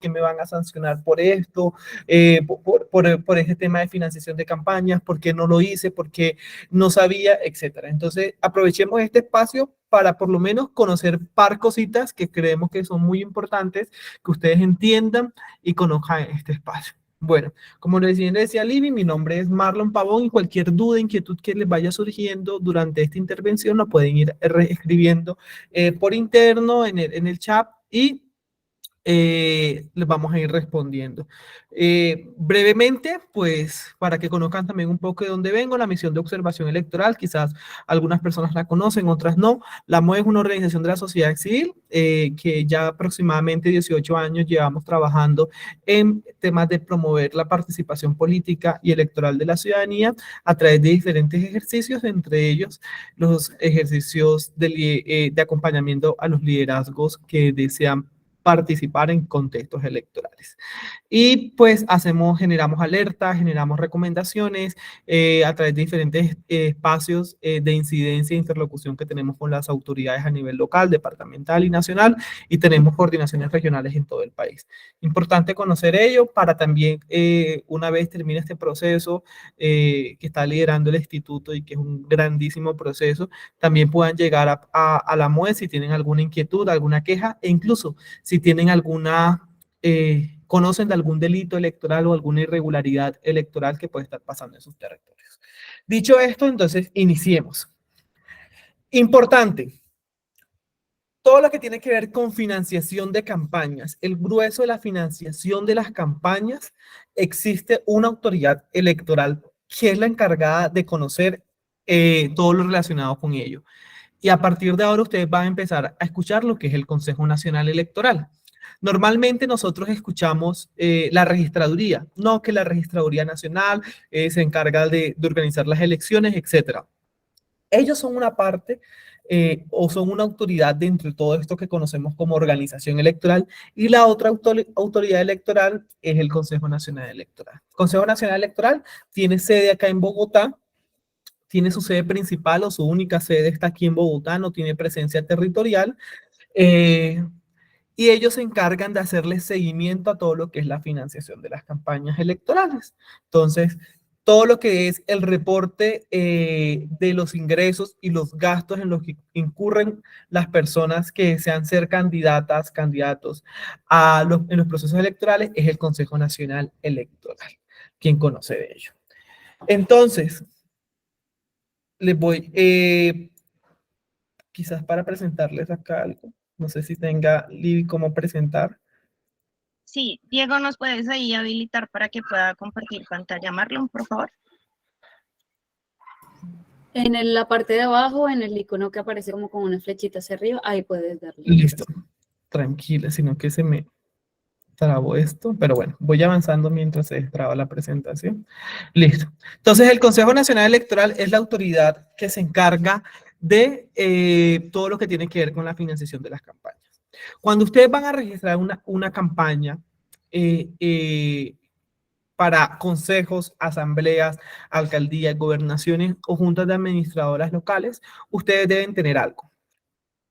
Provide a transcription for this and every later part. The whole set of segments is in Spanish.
qué me van a sancionar por esto, por ese tema de financiación de campañas, por qué no lo hice, por qué no sabía, etcétera. Entonces, aprovechemos este espacio para por lo menos conocer par cositas que creemos que son muy importantes, que ustedes entiendan y conozcan este espacio. Bueno, como les decía Libby, mi nombre es Marlon Pavón y cualquier duda, inquietud que les vaya surgiendo durante esta intervención lo pueden ir escribiendo por interno en el chat y les vamos a ir respondiendo. Brevemente, pues para que conozcan también un poco de dónde vengo, la misión de observación electoral, quizás algunas personas la conocen, otras no. La MOE es una organización de la sociedad civil que ya aproximadamente 18 años llevamos trabajando en temas de promover la participación política y electoral de la ciudadanía a través de diferentes ejercicios, entre ellos los ejercicios de acompañamiento a los liderazgos que desean participar en contextos electorales. Y pues generamos alertas, generamos recomendaciones a través de diferentes espacios de incidencia e interlocución que tenemos con las autoridades a nivel local, departamental y nacional, y tenemos coordinaciones regionales en todo el país. Importante conocer ello para también, una vez termine este proceso que está liderando el instituto y que es un grandísimo proceso, también puedan llegar a la MOE si tienen alguna inquietud, alguna queja, e incluso si tienen conocen de algún delito electoral o alguna irregularidad electoral que puede estar pasando en sus territorios. Dicho esto, entonces, iniciemos. Importante, todo lo que tiene que ver con financiación de campañas, el grueso de la financiación de las campañas, existe una autoridad electoral que es la encargada de conocer todo lo relacionado con ello. Y a partir de ahora ustedes van a empezar a escuchar lo que es el Consejo Nacional Electoral. Normalmente nosotros escuchamos la registraduría, no que la registraduría nacional se encarga de organizar las elecciones, etcétera. Ellos son una parte o son una autoridad dentro de todo esto que conocemos como organización electoral, y la otra autoridad electoral es el Consejo Nacional Electoral. El Consejo Nacional Electoral tiene sede acá en Bogotá, tiene su sede principal o su única sede está aquí en Bogotá, no tiene presencia territorial. Y ellos se encargan de hacerle seguimiento a todo lo que es la financiación de las campañas electorales. Entonces, todo lo que es el reporte de los ingresos y los gastos en los que incurren las personas que desean ser candidatas, candidatos en los procesos electorales es el Consejo Nacional Electoral, quien conoce de ello. Entonces, les voy, quizás para presentarles acá algo. No sé si tenga Libby cómo presentar. Sí, Diego, ¿nos puedes ahí habilitar para que pueda compartir pantalla? Marlon, por favor. En la parte de abajo, en el icono que aparece como con una flechita hacia arriba, ahí puedes darle. Listo. Tranquila, sino que se me trabó esto, pero bueno, voy avanzando mientras se destraba la presentación. Listo. Entonces, el Consejo Nacional Electoral es la autoridad que se encarga de todo lo que tiene que ver con la financiación de las campañas. Cuando ustedes van a registrar una campaña para consejos, asambleas, alcaldías, gobernaciones o juntas de administradoras locales, ustedes deben tener algo.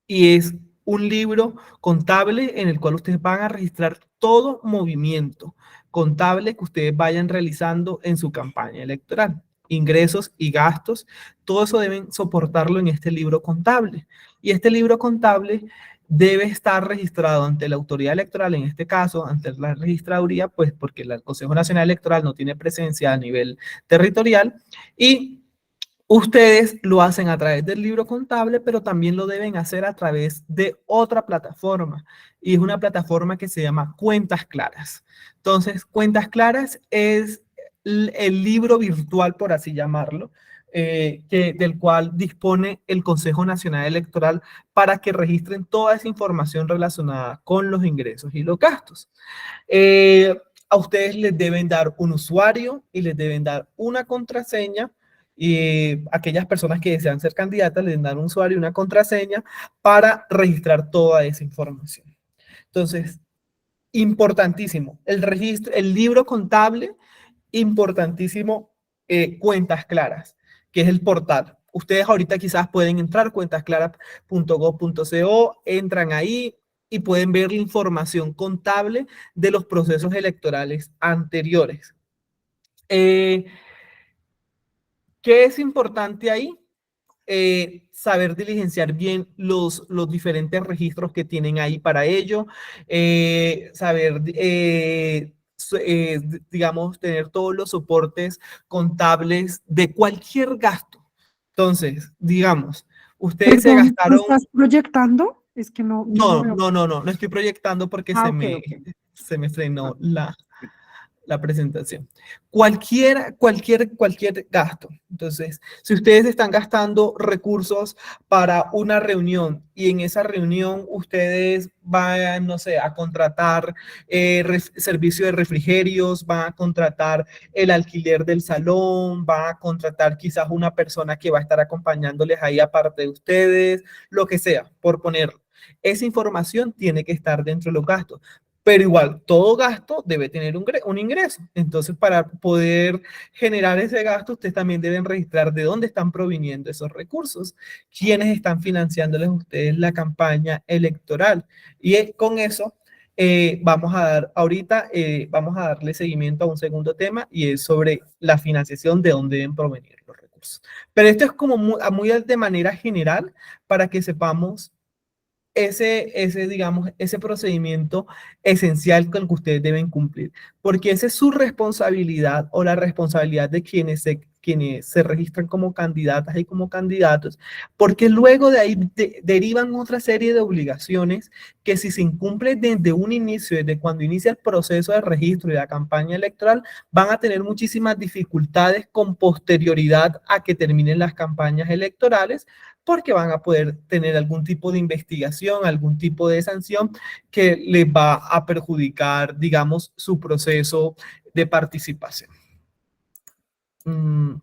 Y es un libro contable en el cual ustedes van a registrar todo movimiento contable que ustedes vayan realizando en su campaña electoral. Ingresos y gastos, todo eso deben soportarlo en este libro contable. Y este libro contable debe estar registrado ante la autoridad electoral, en este caso, ante la registraduría, pues porque el Consejo Nacional Electoral no tiene presencia a nivel territorial, y ustedes lo hacen a través del libro contable, pero también lo deben hacer a través de otra plataforma, y es una plataforma que se llama Cuentas Claras. Entonces, Cuentas Claras es el libro virtual, por así llamarlo, del cual dispone el Consejo Nacional Electoral para que registren toda esa información relacionada con los ingresos y los gastos. A ustedes les deben dar un usuario y les deben dar una contraseña, y aquellas personas que desean ser candidatas les dan un usuario y una contraseña para registrar toda esa información. Entonces, importantísimo, el registro, el libro contable, importantísimo, Cuentas Claras, que es el portal. Ustedes ahorita quizás pueden entrar cuentasclaras.gov.co, entran ahí, y pueden ver la información contable de los procesos electorales anteriores. ¿Qué es importante ahí? Saber diligenciar bien los diferentes registros que tienen ahí para ello, saber, digamos, tener todos los soportes contables de cualquier gasto. Entonces, digamos, ustedes se Perdón, ¿lo gastaron... estás proyectando? Es que no, yo no veo. No estoy proyectando porque Ah, ok, ok. se me frenó Ah, la presentación. Cualquier gasto. Entonces, si ustedes están gastando recursos para una reunión y en esa reunión ustedes van, no sé, a contratar servicio de refrigerios, van a contratar el alquiler del salón, van a contratar quizás una persona que va a estar acompañándoles ahí aparte de ustedes, lo que sea, por ponerlo. Esa información tiene que estar dentro de los gastos. Pero igual, todo gasto debe tener un ingreso. Entonces, para poder generar ese gasto, ustedes también deben registrar de dónde están proviniendo esos recursos, quiénes están financiándoles a ustedes la campaña electoral. Y con eso, vamos a dar ahorita, vamos a darle seguimiento a un segundo tema y es sobre la financiación, de dónde deben provenir los recursos. Pero esto es como muy de manera general para que sepamos digamos, ese procedimiento esencial con el que ustedes deben cumplir, porque esa es su responsabilidad o la responsabilidad de quienes se registran como candidatas y como candidatos, porque luego de ahí derivan otra serie de obligaciones que si se incumplen desde un inicio, desde cuando inicia el proceso de registro y la campaña electoral, van a tener muchísimas dificultades con posterioridad a que terminen las campañas electorales, porque van a poder tener algún tipo de investigación, algún tipo de sanción que les va a perjudicar, digamos, su proceso de participación.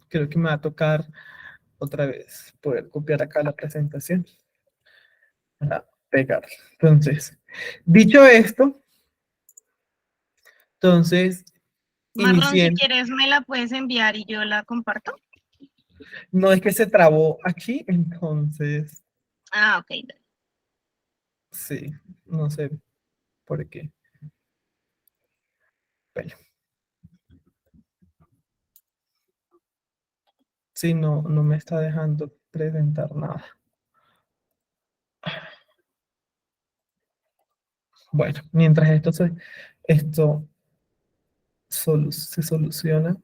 Creo que me va a tocar otra vez poder copiar acá la presentación para pegar. Entonces, dicho esto, entonces, Marlon, si inicié. quieres me la puedes enviar y yo la comparto. No es que se trabó aquí, entonces, Ah, ok. sí, no sé por qué. Bueno, sí, no me está dejando presentar nada. Bueno, mientras esto se soluciona,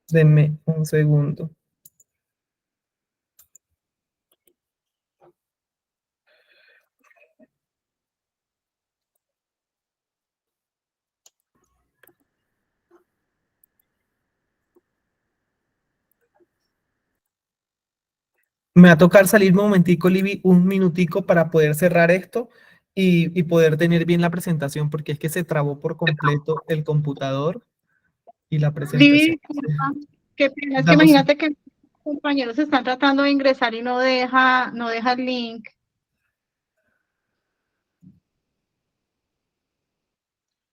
denme un segundo. Me va a tocar salir un momentico, Libby, un minutico para poder cerrar esto y poder tener bien la presentación, porque es que se trabó por completo el computador y la Vivi, presentación. disculpa, qué pena, es que Damos, imagínate que compañeros están tratando de ingresar y no deja el link.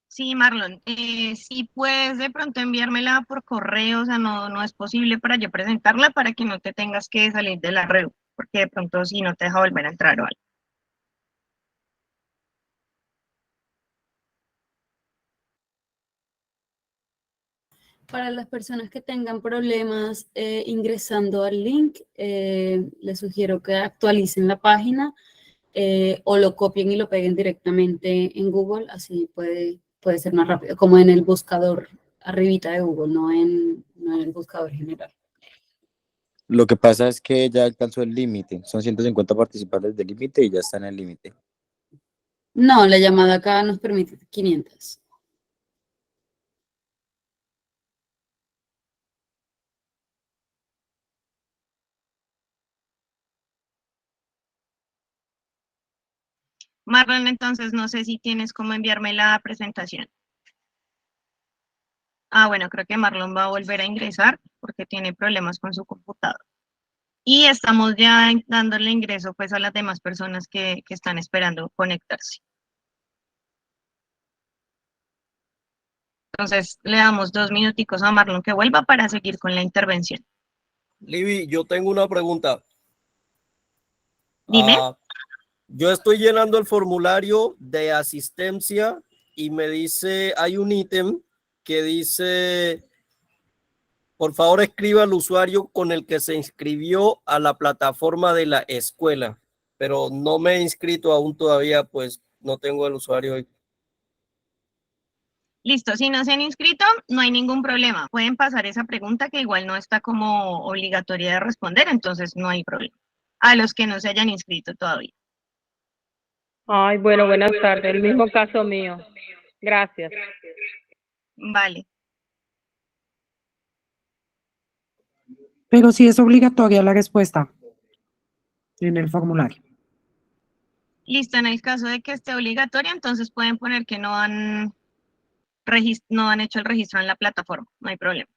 Sí, Marlon, si puedes de pronto enviármela por correo, o sea, no es posible para yo presentarla para que no te tengas que salir de la red, porque de pronto si no te deja volver a entrar o algo. Para las personas que tengan problemas ingresando al link, les sugiero que actualicen la página o lo copien y lo peguen directamente en Google, así puede ser más rápido, como en el buscador arribita de Google, no en el buscador general. Lo que pasa es que ya alcanzó el límite, son 150 participantes del límite y ya está en el límite. No, la llamada acá nos permite 500. Marlon, entonces no sé si tienes cómo enviarme la presentación. Ah, bueno, creo que Marlon va a volver a ingresar porque tiene problemas con su computador. Y estamos ya dándole ingreso pues a las demás personas que están esperando conectarse. Entonces le damos 2 minuticos a Marlon que vuelva para seguir con la intervención. Libby, yo tengo una pregunta. Dime. Yo estoy llenando el formulario de asistencia y me dice, hay un ítem que dice, por favor escriba el usuario con el que se inscribió a la plataforma de la escuela, pero no me he inscrito aún todavía, pues no tengo el usuario. Listo, si no se han inscrito, no hay ningún problema. Pueden pasar esa pregunta que igual no está como obligatoria de responder, entonces no hay problema. A los que no se hayan inscrito todavía. Ay, bueno, buenas tardes. El mismo caso mío. Gracias. Vale. Pero sí es obligatoria la respuesta en el formulario. Listo, en el caso de que esté obligatoria, entonces pueden poner que no han hecho el registro en la plataforma, no hay problema.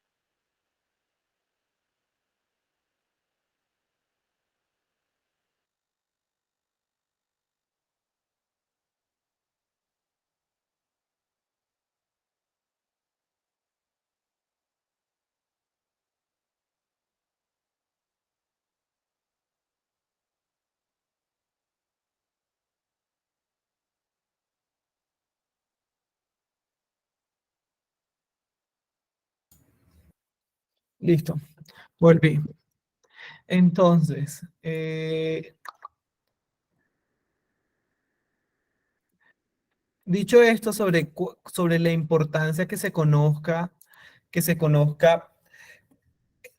Listo, volví. Entonces, dicho esto sobre la importancia que se conozca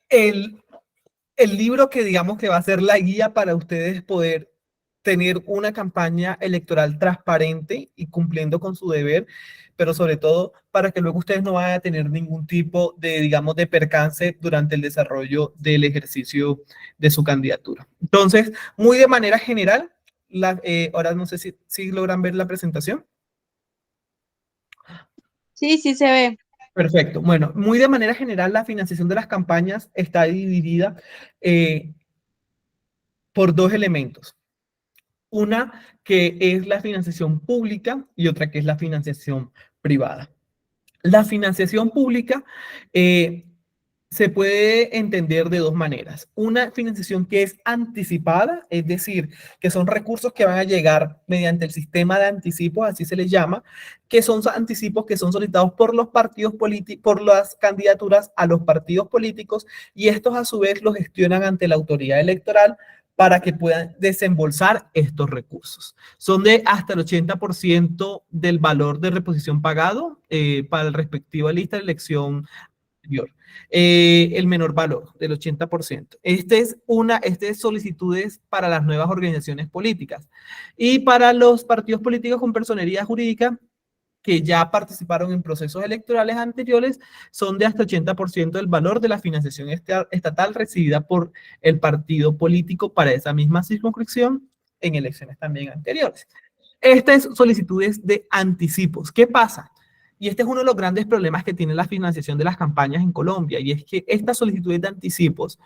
el, el libro que digamos que va a ser la guía para ustedes poder tener una campaña electoral transparente y cumpliendo con su deber, pero sobre todo para que luego ustedes no vayan a tener ningún tipo de, digamos, de percance durante el desarrollo del ejercicio de su candidatura. Entonces, muy de manera general, ahora no sé si logran ver la presentación. Sí, sí se ve. Perfecto. Bueno, muy de manera general, la financiación de las campañas está dividida por dos elementos. Una que es la financiación pública y otra que es la financiación privada. La financiación pública se puede entender de dos maneras. Una financiación que es anticipada, es decir, que son recursos que van a llegar mediante el sistema de anticipos, así se les llama, que son anticipos que son solicitados por los partidos políticos, por las candidaturas a los partidos políticos, y estos a su vez los gestionan ante la autoridad electoral para que puedan desembolsar estos recursos. Son de hasta el 80% del valor de reposición pagado para la respectiva lista de elección anterior. El menor valor del 80%. Este es solicitudes para las nuevas organizaciones políticas. Y para los partidos políticos con personería jurídica que ya participaron en procesos electorales anteriores, son de hasta 80% del valor de la financiación estatal recibida por el partido político para esa misma circunscripción en elecciones también anteriores. Estas solicitudes de anticipos. ¿Qué pasa? Y este es uno de los grandes problemas que tiene la financiación de las campañas en Colombia, y es que estas solicitudes de anticipos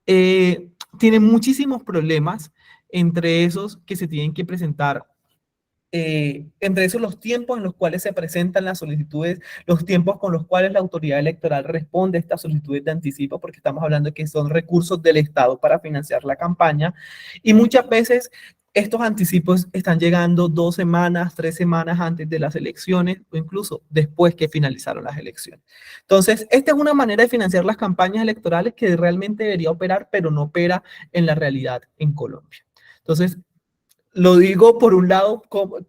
tienen muchísimos problemas, entre esos que se tienen que presentar, entre esos los tiempos en los cuales se presentan las solicitudes, los tiempos con los cuales la autoridad electoral responde a estas solicitudes de anticipo, porque estamos hablando de que son recursos del Estado para financiar la campaña, y muchas veces estos anticipos están llegando 2 semanas, 3 semanas antes de las elecciones o incluso después que finalizaron las elecciones. Entonces, esta es una manera de financiar las campañas electorales que realmente debería operar, pero no opera en la realidad en Colombia. Entonces, lo digo por un lado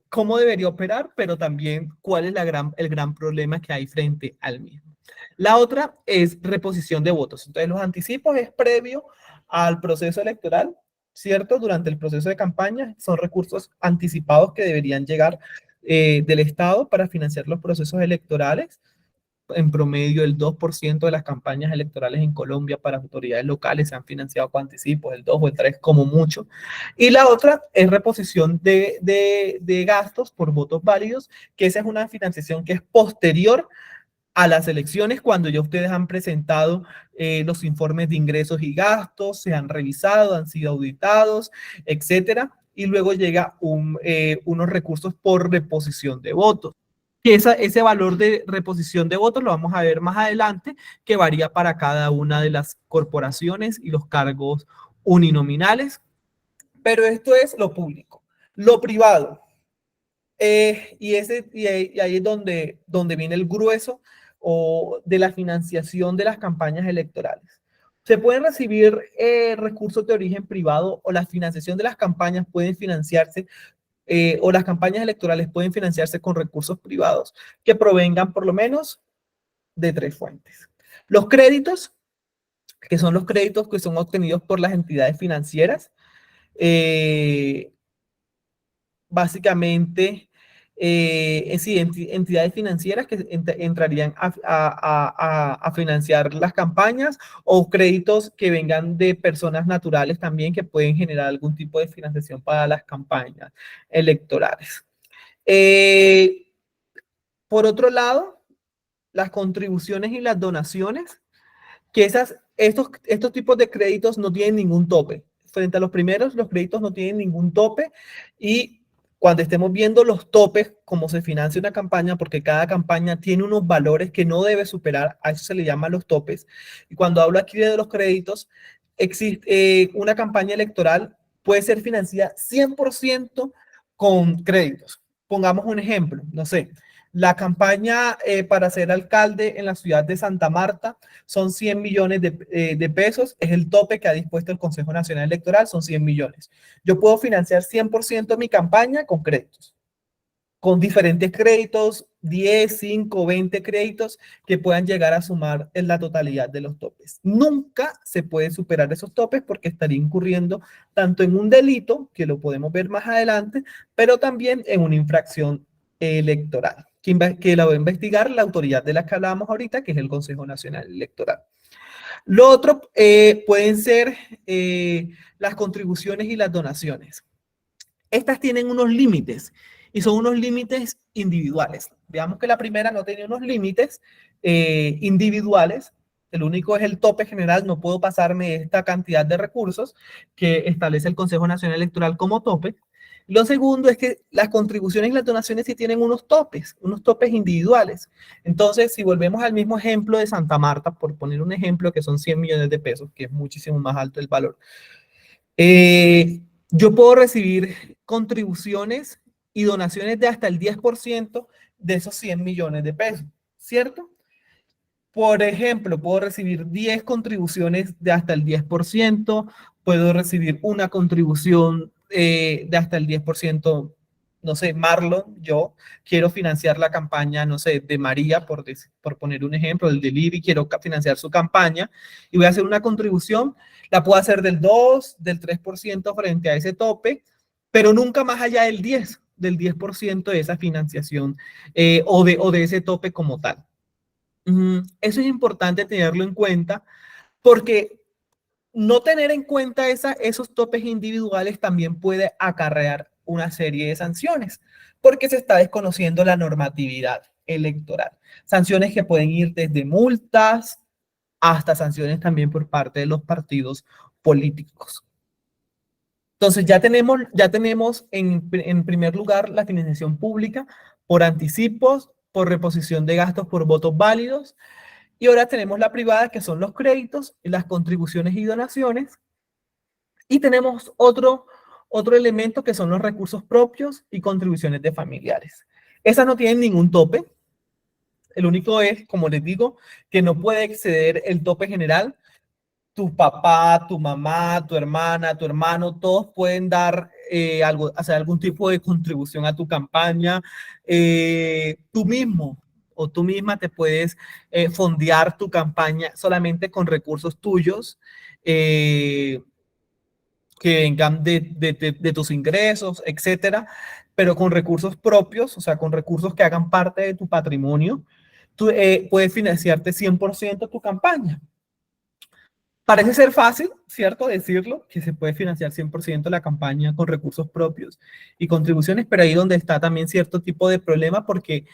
cómo debería operar, pero también cuál es el gran problema que hay frente al mismo. La otra es reposición de votos. Entonces, los anticipos es previo al proceso electoral, ¿cierto? Durante el proceso de campaña son recursos anticipados que deberían llegar del Estado para financiar los procesos electorales. En promedio, el 2% de las campañas electorales en Colombia para autoridades locales se han financiado con anticipos, el 2 o el 3 como mucho. Y la otra es reposición de gastos por votos válidos, que esa es una financiación que es posterior a las elecciones, cuando ya ustedes han presentado los informes de ingresos y gastos, se han revisado, han sido auditados, etcétera, y luego llega unos recursos por reposición de votos. Que ese valor de reposición de votos lo vamos a ver más adelante, que varía para cada una de las corporaciones y los cargos uninominales, pero esto es lo público. Lo privado. Y ahí es donde viene el grueso de la financiación de las campañas electorales. Se pueden recibir recursos de origen privado o la financiación de las campañas pueden financiarse o las campañas electorales pueden financiarse con recursos privados que provengan por lo menos de 3 fuentes. Los créditos, que son los créditos que son obtenidos por las entidades financieras, básicamente, sí, entidades financieras que entrarían a financiar las campañas o créditos que vengan de personas naturales también que pueden generar algún tipo de financiación para las campañas electorales. Por otro lado, las contribuciones y las donaciones, que estos tipos de créditos no tienen ningún tope. Frente a los primeros, los créditos no tienen ningún tope y cuando estemos viendo los topes, cómo se financia una campaña, porque cada campaña tiene unos valores que no debe superar, a eso se le llama los topes. Y cuando hablo aquí de los créditos, existe una campaña electoral puede ser financiada 100% con créditos. Pongamos un ejemplo, no sé, la campaña para ser alcalde en la ciudad de Santa Marta son 100 millones de pesos, es el tope que ha dispuesto el Consejo Nacional Electoral, son 100 millones. Yo puedo financiar 100% mi campaña con créditos, con diferentes créditos, 10, 5, 20 créditos que puedan llegar a sumar en la totalidad de los topes. Nunca se puede superar esos topes porque estaría incurriendo tanto en un delito, que lo podemos ver más adelante, pero también en una infracción electoral, que la va a investigar la autoridad de la que hablábamos ahorita, que es el Consejo Nacional Electoral. Lo otro pueden ser las contribuciones y las donaciones. Estas tienen unos límites y son unos límites individuales. Veamos que la primera no tiene unos límites individuales. El único es el tope general, no puedo pasarme de esta cantidad de recursos que establece el Consejo Nacional Electoral como tope. Lo segundo es que las contribuciones y las donaciones sí tienen unos topes individuales. Entonces, si volvemos al mismo ejemplo de Santa Marta, por poner un ejemplo que son 100 millones de pesos, que es muchísimo más alto el valor, yo puedo recibir contribuciones y donaciones de hasta el 10% de esos 100 millones de pesos, ¿cierto? Por ejemplo, puedo recibir 10 contribuciones de hasta el 10%, puedo recibir una contribución de hasta el 10%, no sé, Marlon, yo quiero financiar la campaña, no sé, de María, por poner un ejemplo, el de Liri, quiero financiar su campaña y voy a hacer una contribución, la puedo hacer del 2, del 3% frente a ese tope, pero nunca más allá del 10% de esa financiación o de ese tope como tal. Eso es importante tenerlo en cuenta porque no tener en cuenta esos topes individuales también puede acarrear una serie de sanciones porque se está desconociendo la normatividad electoral. Sanciones que pueden ir desde multas hasta sanciones también por parte de los partidos políticos. Entonces ya tenemos en primer lugar la financiación pública por anticipos, por reposición de gastos por votos válidos, y ahora tenemos la privada, que son los créditos, las contribuciones y donaciones. Y tenemos otro elemento que son los recursos propios y contribuciones de familiares. Esas no tienen ningún tope. El único es, como les digo, que no puede exceder el tope general. Tu papá, tu mamá, tu hermana, tu hermano, todos pueden dar hacer algún tipo de contribución a tu campaña. Tú mismo o tú misma te puedes fondear tu campaña solamente con recursos tuyos que vengan de tus ingresos, etcétera, pero con recursos propios, o sea, con recursos que hagan parte de tu patrimonio, tú puedes financiarte 100% tu campaña. Parece ser fácil, ¿cierto? Decirlo, que se puede financiar 100% la campaña con recursos propios y contribuciones, pero ahí donde está también cierto tipo de problema porque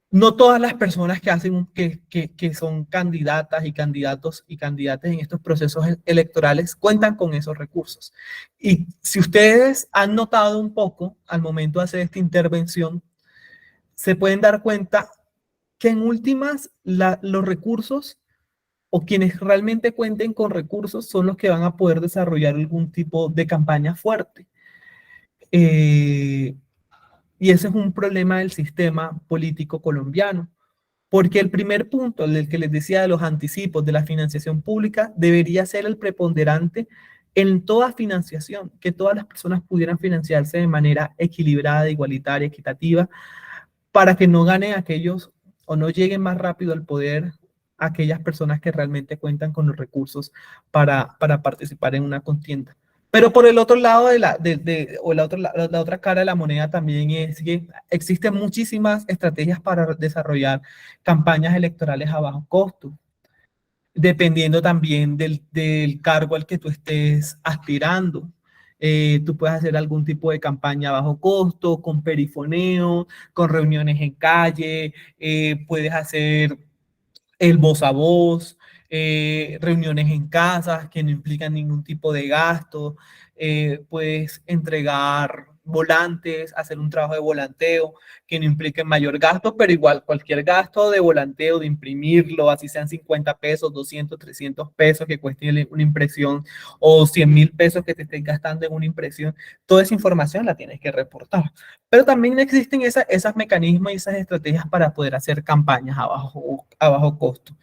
no todas las personas que son candidatas y candidatos y candidatas en estos procesos electorales cuentan con esos recursos. Y si ustedes han notado un poco al momento de hacer esta intervención, se pueden dar cuenta que en últimas los recursos o quienes realmente cuenten con recursos son los que van a poder desarrollar algún tipo de campaña fuerte. Y ese es un problema del sistema político colombiano. Porque el primer punto, el que les decía de los anticipos de la financiación pública, debería ser el preponderante en toda financiación, que todas las personas pudieran financiarse de manera equilibrada, igualitaria, equitativa, para que no ganen aquellos o no lleguen más rápido al poder aquellas personas que realmente cuentan con los recursos para participar en una contienda. Pero por el otro lado la otra cara de la moneda también es que existen muchísimas estrategias para desarrollar campañas electorales a bajo costo, dependiendo también del cargo al que tú estés aspirando. Tú puedes hacer algún tipo de campaña a bajo costo, con perifoneo, con reuniones en calle, puedes hacer el voz a voz, reuniones en casas que no implican ningún tipo de gasto, puedes entregar volantes, hacer un trabajo de volanteo que no implique mayor gasto, pero igual cualquier gasto de volanteo, de imprimirlo, así sean 50 pesos, 200, 300 pesos que cueste una impresión o 100.000 pesos que te estés gastando en una impresión, toda esa información la tienes que reportar. Pero también existen esos mecanismos y esas estrategias para poder hacer campañas a bajo costo.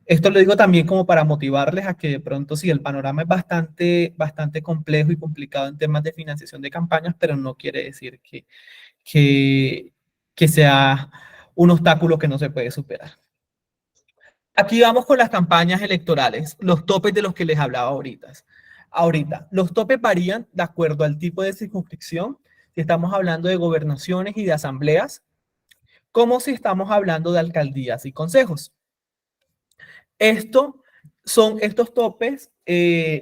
Esto lo digo también como para motivarles a que de pronto sí, el panorama es bastante complejo y complicado en temas de financiación de campañas, pero no quiere decir que sea un obstáculo que no se puede superar. Aquí vamos con las campañas electorales, los topes de los que les hablaba ahorita. Los topes varían de acuerdo al tipo de circunscripción, si estamos hablando de gobernaciones y de asambleas, como si estamos hablando de alcaldías y consejos. Estos topes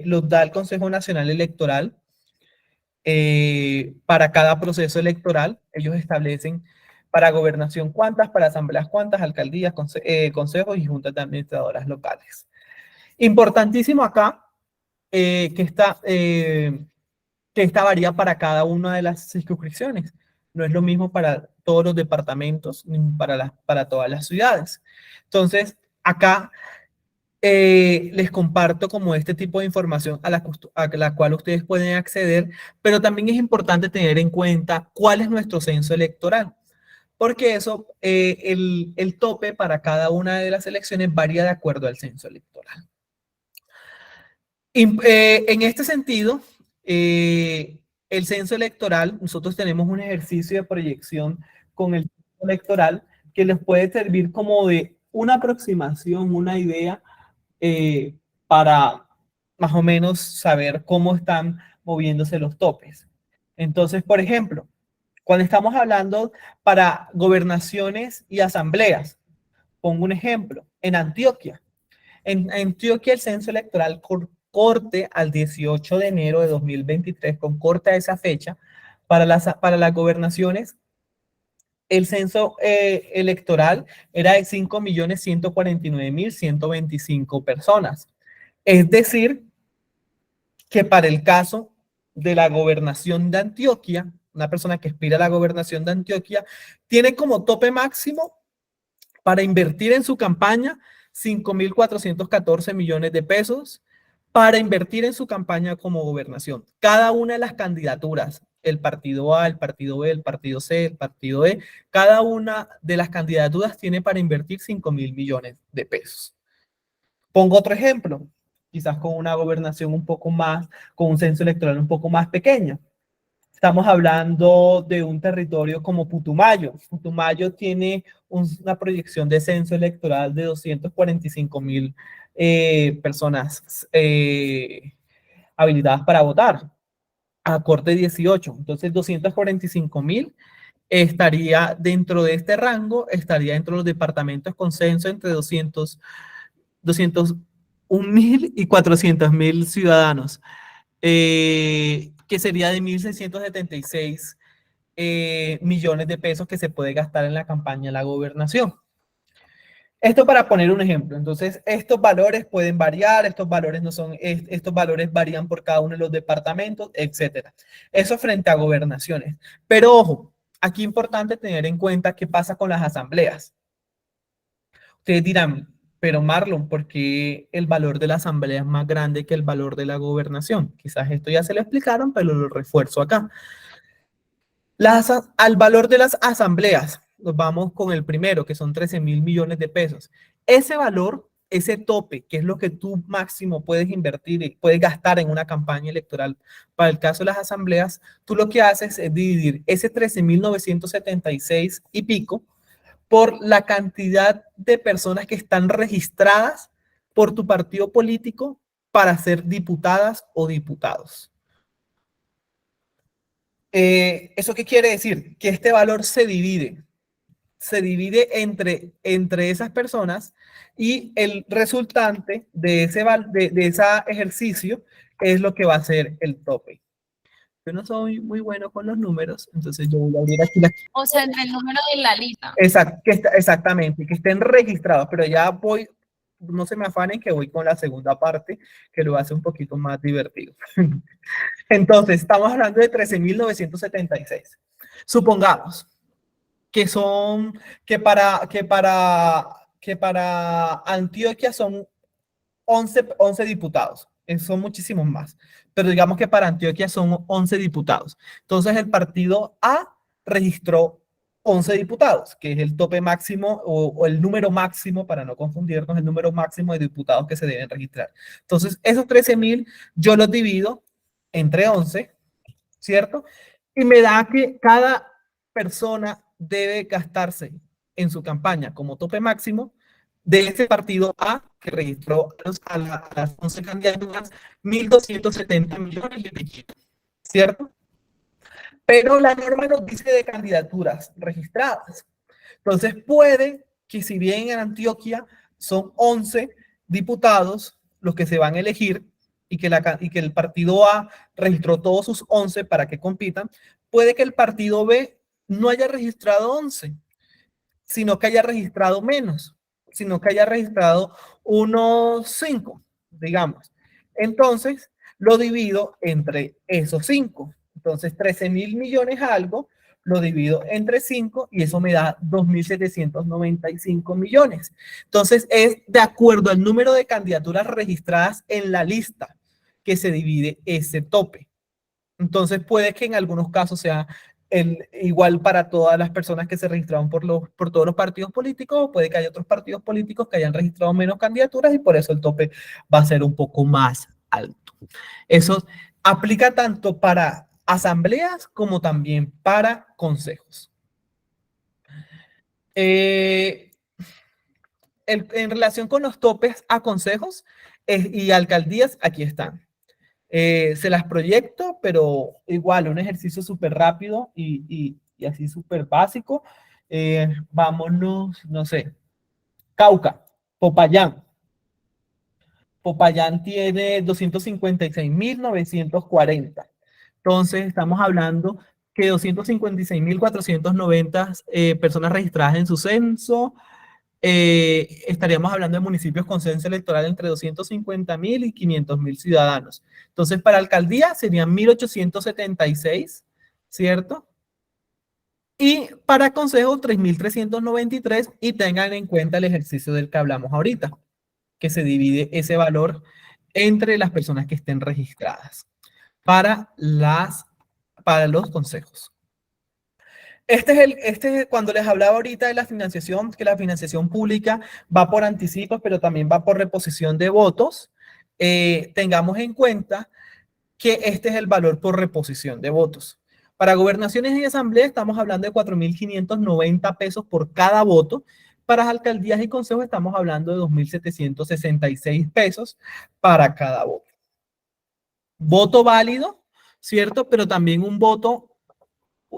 los da el Consejo Nacional Electoral para cada proceso electoral. Ellos establecen para gobernación cuántas, para asambleas cuántas, alcaldías, consejos y juntas de administradoras locales. Importantísimo acá que esta varía para cada una de las circunscripciones. No es lo mismo para todos los departamentos ni para todas las ciudades. Entonces, acá les comparto como este tipo de información a la cual ustedes pueden acceder, pero también es importante tener en cuenta cuál es nuestro censo electoral, porque eso, el tope para cada una de las elecciones varía de acuerdo al censo electoral. En este sentido, el censo electoral, nosotros tenemos un ejercicio de proyección con el censo electoral que les puede servir como de una aproximación, una idea para más o menos saber cómo están moviéndose los topes. Entonces, por ejemplo, cuando estamos hablando para gobernaciones y asambleas, pongo un ejemplo, en Antioquia. En Antioquia el censo electoral corte al 18 de enero de 2023, con corte a esa fecha, para las gobernaciones, el censo electoral era de 5.149.125 personas. Es decir, que para el caso de la gobernación de Antioquia, una persona que aspira a la gobernación de Antioquia, tiene como tope máximo para invertir en su campaña 5.414 millones de pesos para invertir en su campaña como gobernación. Cada una de las candidaturas, el partido A, el partido B, el partido C, el partido E, cada una de las candidaturas tiene para invertir 5.000 millones de pesos. Pongo otro ejemplo, quizás con una gobernación un poco más, con un censo electoral un poco más pequeño. Estamos hablando de un territorio como Putumayo. Putumayo tiene una proyección de censo electoral de 245.000 personas habilitadas para votar a corte 18. Entonces, 245.000 estaría dentro de este rango, estaría dentro de los departamentos con censo entre 201.000 y 400.000 ciudadanos. Que sería de 1.676 millones de pesos que se puede gastar en la campaña de la gobernación. Esto para poner un ejemplo. Entonces, estos valores pueden variar, estos valores varían por cada uno de los departamentos, etcétera. Eso frente a gobernaciones. Pero ojo, aquí es importante tener en cuenta qué pasa con las asambleas. Ustedes dirán, pero Marlon, ¿por qué el valor de la asamblea es más grande que el valor de la gobernación? Quizás esto ya se lo explicaron, pero lo refuerzo acá. Al valor de las asambleas, nos vamos con el primero, que son 13.000 millones de pesos. Ese valor, ese tope, que es lo que tú máximo puedes invertir y puedes gastar en una campaña electoral, para el caso de las asambleas, tú lo que haces es dividir ese 13.976 y pico por la cantidad de personas que están registradas por tu partido político para ser diputadas o diputados. ¿Eso qué quiere decir? Que este valor se divide entre esas personas y el resultante de ese ejercicio es lo que va a ser el tope. Yo no soy muy bueno con los números, entonces yo voy a abrir aquí la... O sea, entre el número de la lista. Exactamente, que estén registrados, pero ya voy, no se me afanen que voy con la segunda parte, que lo hace un poquito más divertido. Entonces, estamos hablando de 13.976. Supongamos que para Antioquia son 11 diputados. Son muchísimos más. Pero digamos que para Antioquia son 11 diputados. Entonces, el partido A registró 11 diputados, que es el tope máximo o el número máximo, para no confundirnos, el número máximo de diputados que se deben registrar. Entonces, esos 13.000 yo los divido entre 11, ¿cierto? Y me da que cada persona debe gastarse en su campaña como tope máximo de ese partido A que registró a las 11 candidaturas 1.270 millones de piquito, ¿cierto? Pero la norma nos dice de candidaturas registradas. Entonces puede que si bien en Antioquia son 11 diputados los que se van a elegir y que el partido A registró todos sus 11 para que compitan, puede que el partido B no haya registrado 11, sino que haya registrado menos, sino que haya registrado unos 5, digamos. Entonces, lo divido entre esos 5. Entonces, 13.000 millones algo, lo divido entre 5 y eso me da 2.795 millones. Entonces, es de acuerdo al número de candidaturas registradas en la lista que se divide ese tope. Entonces, puede que en algunos casos sea igual para todas las personas que se registraron por todos los partidos políticos, puede que haya otros partidos políticos que hayan registrado menos candidaturas y por eso el tope va a ser un poco más alto. Eso aplica tanto para asambleas como también para consejos. En relación con los topes a consejos y alcaldías, aquí están. Se las proyecto, pero igual, un ejercicio súper rápido y así súper básico. Vámonos, no sé, Cauca, Popayán. Popayán tiene 256.940. Entonces, estamos hablando que 256.490 personas registradas en su censo. Estaríamos hablando de municipios con censo electoral entre 250.000 y 500.000 ciudadanos. Entonces, para alcaldía serían 1.876, ¿cierto? Y para consejo, 3.393, y tengan en cuenta el ejercicio del que hablamos ahorita, que se divide ese valor entre las personas que estén registradas para los consejos. Cuando les hablaba ahorita de la financiación, que la financiación pública va por anticipos, pero también va por reposición de votos, tengamos en cuenta que este es el valor por reposición de votos. Para gobernaciones y asambleas estamos hablando de 4.590 pesos por cada voto. Para alcaldías y consejos estamos hablando de 2.766 pesos para cada voto. Voto válido, ¿cierto? Pero también un voto...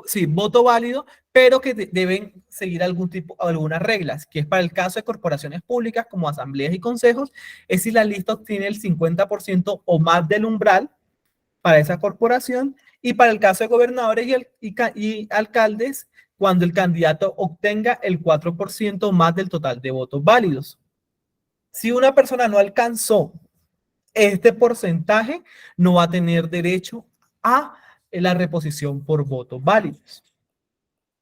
Sí, voto válido, pero que deben seguir algunas reglas, que es para el caso de corporaciones públicas como asambleas y consejos, es si la lista obtiene el 50% o más del umbral para esa corporación, y para el caso de gobernadores y alcaldes, cuando el candidato obtenga el 4% más del total de votos válidos. Si una persona no alcanzó este porcentaje, no va a tener derecho a la reposición por votos válidos.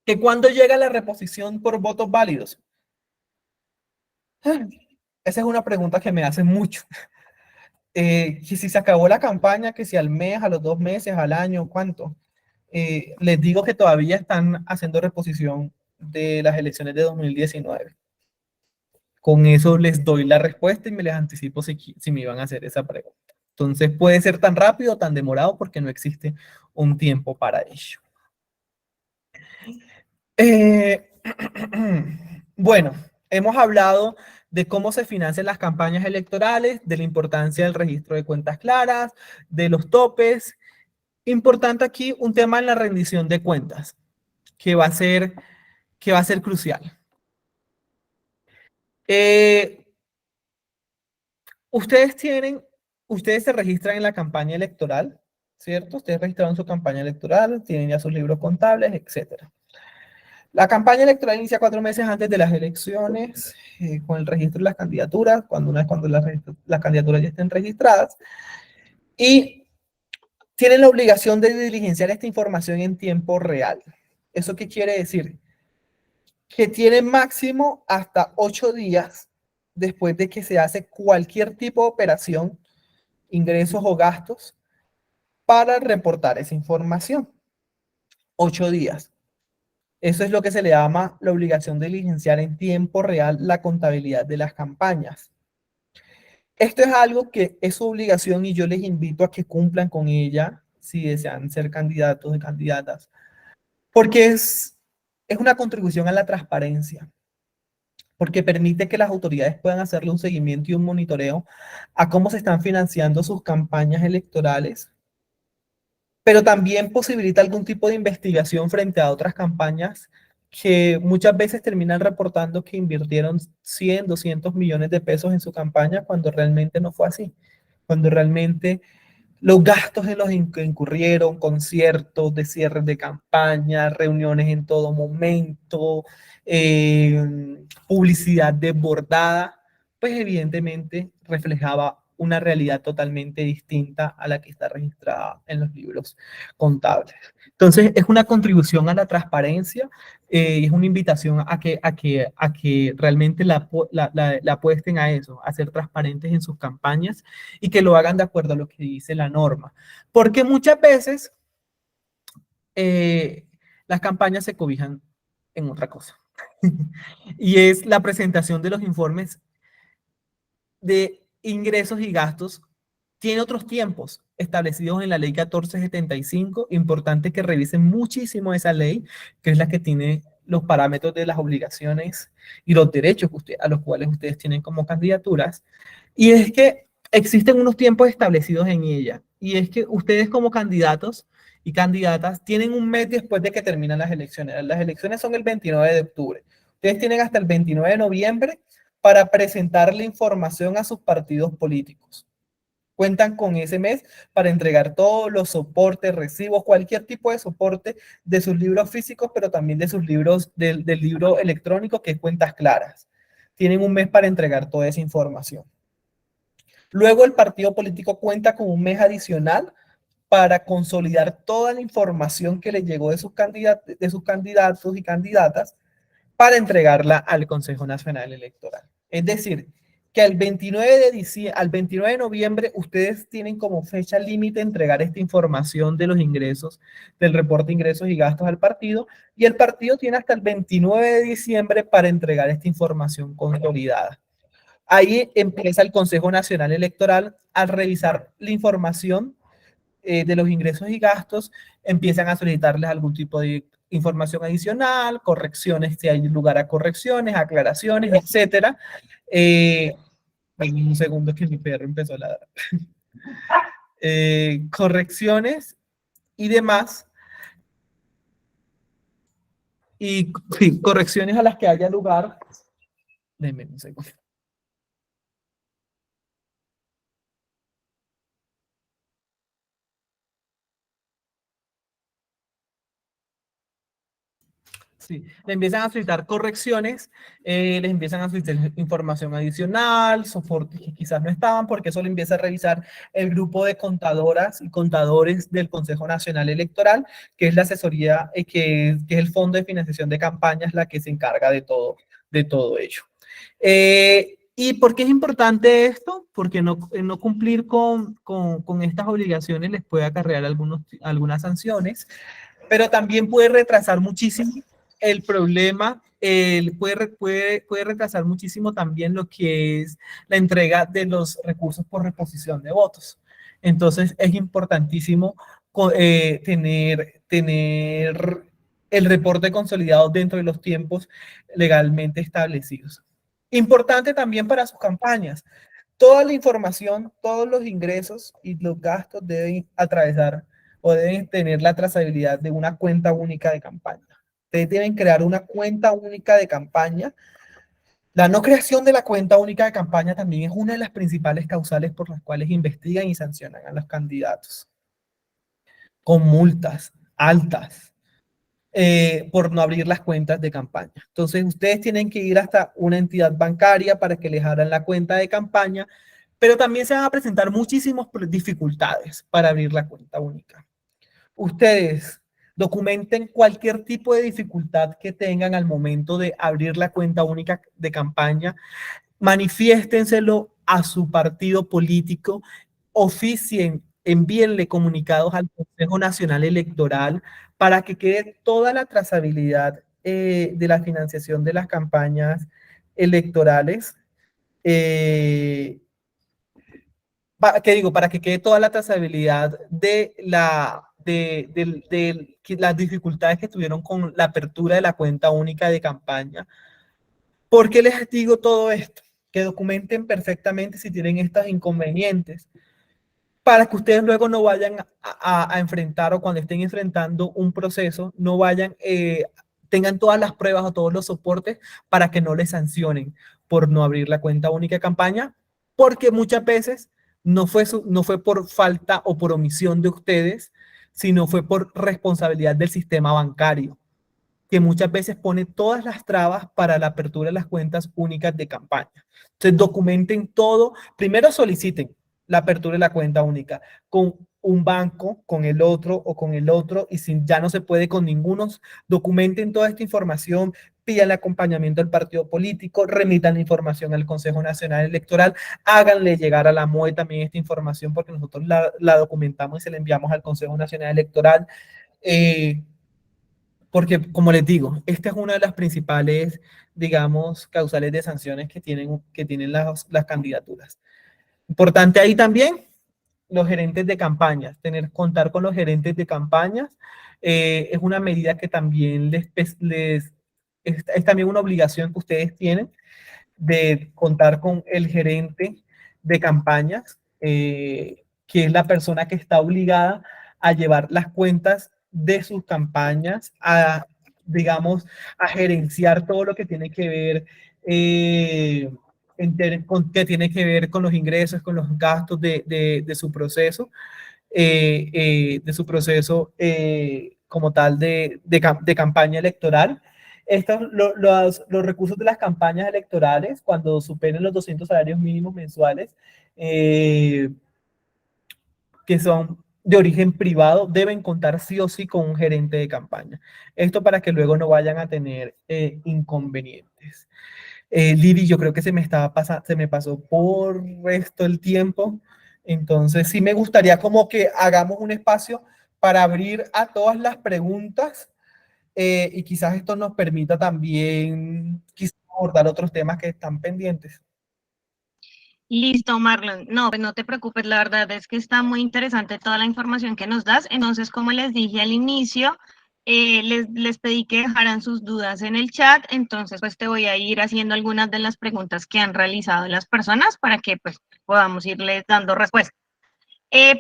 ¿Que cuando llega la reposición por votos válidos? Esa es una pregunta que me hacen mucho. Que si se acabó la campaña, que si al mes, a los 2 meses, al año, ¿cuánto? les digo que todavía están haciendo reposición de las elecciones de 2019. Con eso les doy la respuesta y me les anticipo si me iban a hacer esa pregunta. Entonces puede ser tan rápido o tan demorado porque no existe un tiempo para ello. Bueno, hemos hablado de cómo se financian las campañas electorales, de la importancia del registro de cuentas claras, de los topes. Importante aquí un tema en la rendición de cuentas, que va a ser crucial. Ustedes se registran en la campaña electoral, ¿cierto? Ustedes registraron su campaña electoral, tienen ya sus libros contables, etc. La campaña electoral inicia 4 meses antes de las elecciones, con el registro de las candidaturas, cuando las candidaturas ya estén registradas, y tienen la obligación de diligenciar esta información en tiempo real. ¿Eso qué quiere decir? Que tienen máximo hasta 8 días después de que se hace cualquier tipo de operación, ingresos o gastos, para reportar esa información. 8 días. Eso es lo que se le llama la obligación de diligenciar en tiempo real la contabilidad de las campañas. Esto es algo que es su obligación y yo les invito a que cumplan con ella si desean ser candidatos y candidatas, porque es una contribución a la transparencia, porque permite que las autoridades puedan hacerle un seguimiento y un monitoreo a cómo se están financiando sus campañas electorales, pero también posibilita algún tipo de investigación frente a otras campañas que muchas veces terminan reportando que invirtieron 100, 200 millones de pesos en su campaña cuando realmente no fue así, cuando realmente los gastos en los que incurrieron, conciertos de cierres de campaña, reuniones en todo momento, publicidad desbordada, pues evidentemente reflejaba una realidad totalmente distinta a la que está registrada en los libros contables. Entonces, es una contribución a la transparencia y es una invitación a que realmente la apuesten a eso, a ser transparentes en sus campañas y que lo hagan de acuerdo a lo que dice la norma. Porque muchas veces las campañas se cobijan en otra cosa. Y es la presentación de los informes de ingresos y gastos. Tiene otros tiempos establecidos en la ley 1475. Importante que revisen muchísimo esa ley, que es la que tiene los parámetros de las obligaciones y los derechos a los cuales ustedes tienen como candidaturas. Y es que existen unos tiempos establecidos en ella. Y es que ustedes como candidatos y candidatas tienen un mes después de que terminan las elecciones. Las elecciones son el 29 de octubre. Ustedes tienen hasta el 29 de noviembre para presentar la información a sus partidos políticos. Cuentan con ese mes para entregar todos los soportes, recibos, cualquier tipo de soporte de sus libros físicos, pero también de sus libros, del libro electrónico que es Cuentas Claras. Tienen un mes para entregar toda esa información. Luego el partido político cuenta con un mes adicional para consolidar toda la información que les llegó de sus candidatos y candidatas para entregarla al Consejo Nacional Electoral. Es decir, que al 29 de noviembre ustedes tienen como fecha límite entregar esta información de los ingresos, del reporte de ingresos y gastos al partido, y el partido tiene hasta el 29 de diciembre para entregar esta información consolidada. Ahí empieza el Consejo Nacional Electoral a revisar la información de los ingresos y gastos, empiezan a solicitarles algún tipo de información adicional, correcciones, si hay lugar a correcciones, aclaraciones, etcétera. Un segundo que mi perro empezó a ladrar. Correcciones y demás. Y sí, correcciones a las que haya lugar. Denme un segundo. Sí, le empiezan a solicitar correcciones, les empiezan a solicitar información adicional, soportes que quizás no estaban, porque eso lo empieza a revisar el grupo de contadoras y contadores del Consejo Nacional Electoral, que es la asesoría, que es el Fondo de Financiación de Campañas, la que se encarga de todo ello. ¿Y por qué es importante esto? Porque no cumplir con estas obligaciones les puede acarrear algunas sanciones. pero también puede retrasar muchísimo el problema, puede retrasar muchísimo también lo que es la entrega de los recursos por reposición de votos. Entonces es importantísimo tener el reporte consolidado dentro de los tiempos legalmente establecidos. Importante también para sus campañas. Toda la información, todos los ingresos y los gastos deben atravesar o deben tener la trazabilidad de una cuenta única de campaña. Ustedes deben crear una cuenta única de campaña. La no creación de la cuenta única de campaña también es una de las principales causales por las cuales investigan y sancionan a los candidatos, con multas altas por no abrir las cuentas de campaña. Entonces, ustedes tienen que ir hasta una entidad bancaria para que les abran la cuenta de campaña, pero también se van a presentar muchísimas dificultades para abrir la cuenta única. Ustedes documenten cualquier tipo de dificultad que tengan al momento de abrir la cuenta única de campaña, manifiéstenselo a su partido político, oficien, envíenle comunicados al Consejo Nacional Electoral para que quede toda la trazabilidad de la financiación de las campañas electorales. Para que quede toda la trazabilidad de las dificultades que tuvieron con la apertura de la cuenta única de campaña. ¿Por qué les digo todo esto? Que documenten perfectamente si tienen estos inconvenientes, para que ustedes luego no vayan a enfrentar, o cuando estén enfrentando un proceso, no vayan, tengan todas las pruebas o todos los soportes para que no les sancionen por no abrir la cuenta única de campaña, porque muchas veces no fue por falta o por omisión de ustedes, sino fue por responsabilidad del sistema bancario, que muchas veces pone todas las trabas para la apertura de las cuentas únicas de campaña. Entonces, documenten todo. Primero soliciten la apertura de la cuenta única con un banco, con el otro o con el otro, y si ya no se puede con ninguno, documenten toda esta información, pidan el acompañamiento del partido político, remitan la información al Consejo Nacional Electoral, háganle llegar a la MOE también esta información, porque nosotros la documentamos y se la enviamos al Consejo Nacional Electoral. Porque, como les digo, esta es una de las principales, digamos, causales de sanciones que tienen las candidaturas. Importante ahí también, los gerentes de campañas. Contar con los gerentes de campañas es una medida que también es también una obligación que ustedes tienen, de contar con el gerente de campañas, que es la persona que está obligada a llevar las cuentas de sus campañas, digamos, a gerenciar todo lo que tiene que ver, que tiene que ver con los ingresos, con los gastos de su proceso, como tal de campaña electoral. Los recursos de las campañas electorales, cuando superen los 200 salarios mínimos mensuales, que son de origen privado, deben contar sí o sí con un gerente de campaña. Esto para que luego no vayan a tener inconvenientes. Lili, yo creo que se me pasó por resto el tiempo. Entonces, sí me gustaría como que hagamos un espacio para abrir a todas las preguntas, y quizás esto nos permita también quizás abordar otros temas que están pendientes. Listo, Marlon. No, pues no te preocupes, la verdad es que está muy interesante toda la información que nos das. Entonces, como les dije al inicio, les pedí que dejaran sus dudas en el chat, entonces pues te voy a ir haciendo algunas de las preguntas que han realizado las personas para que pues podamos irles dando respuesta.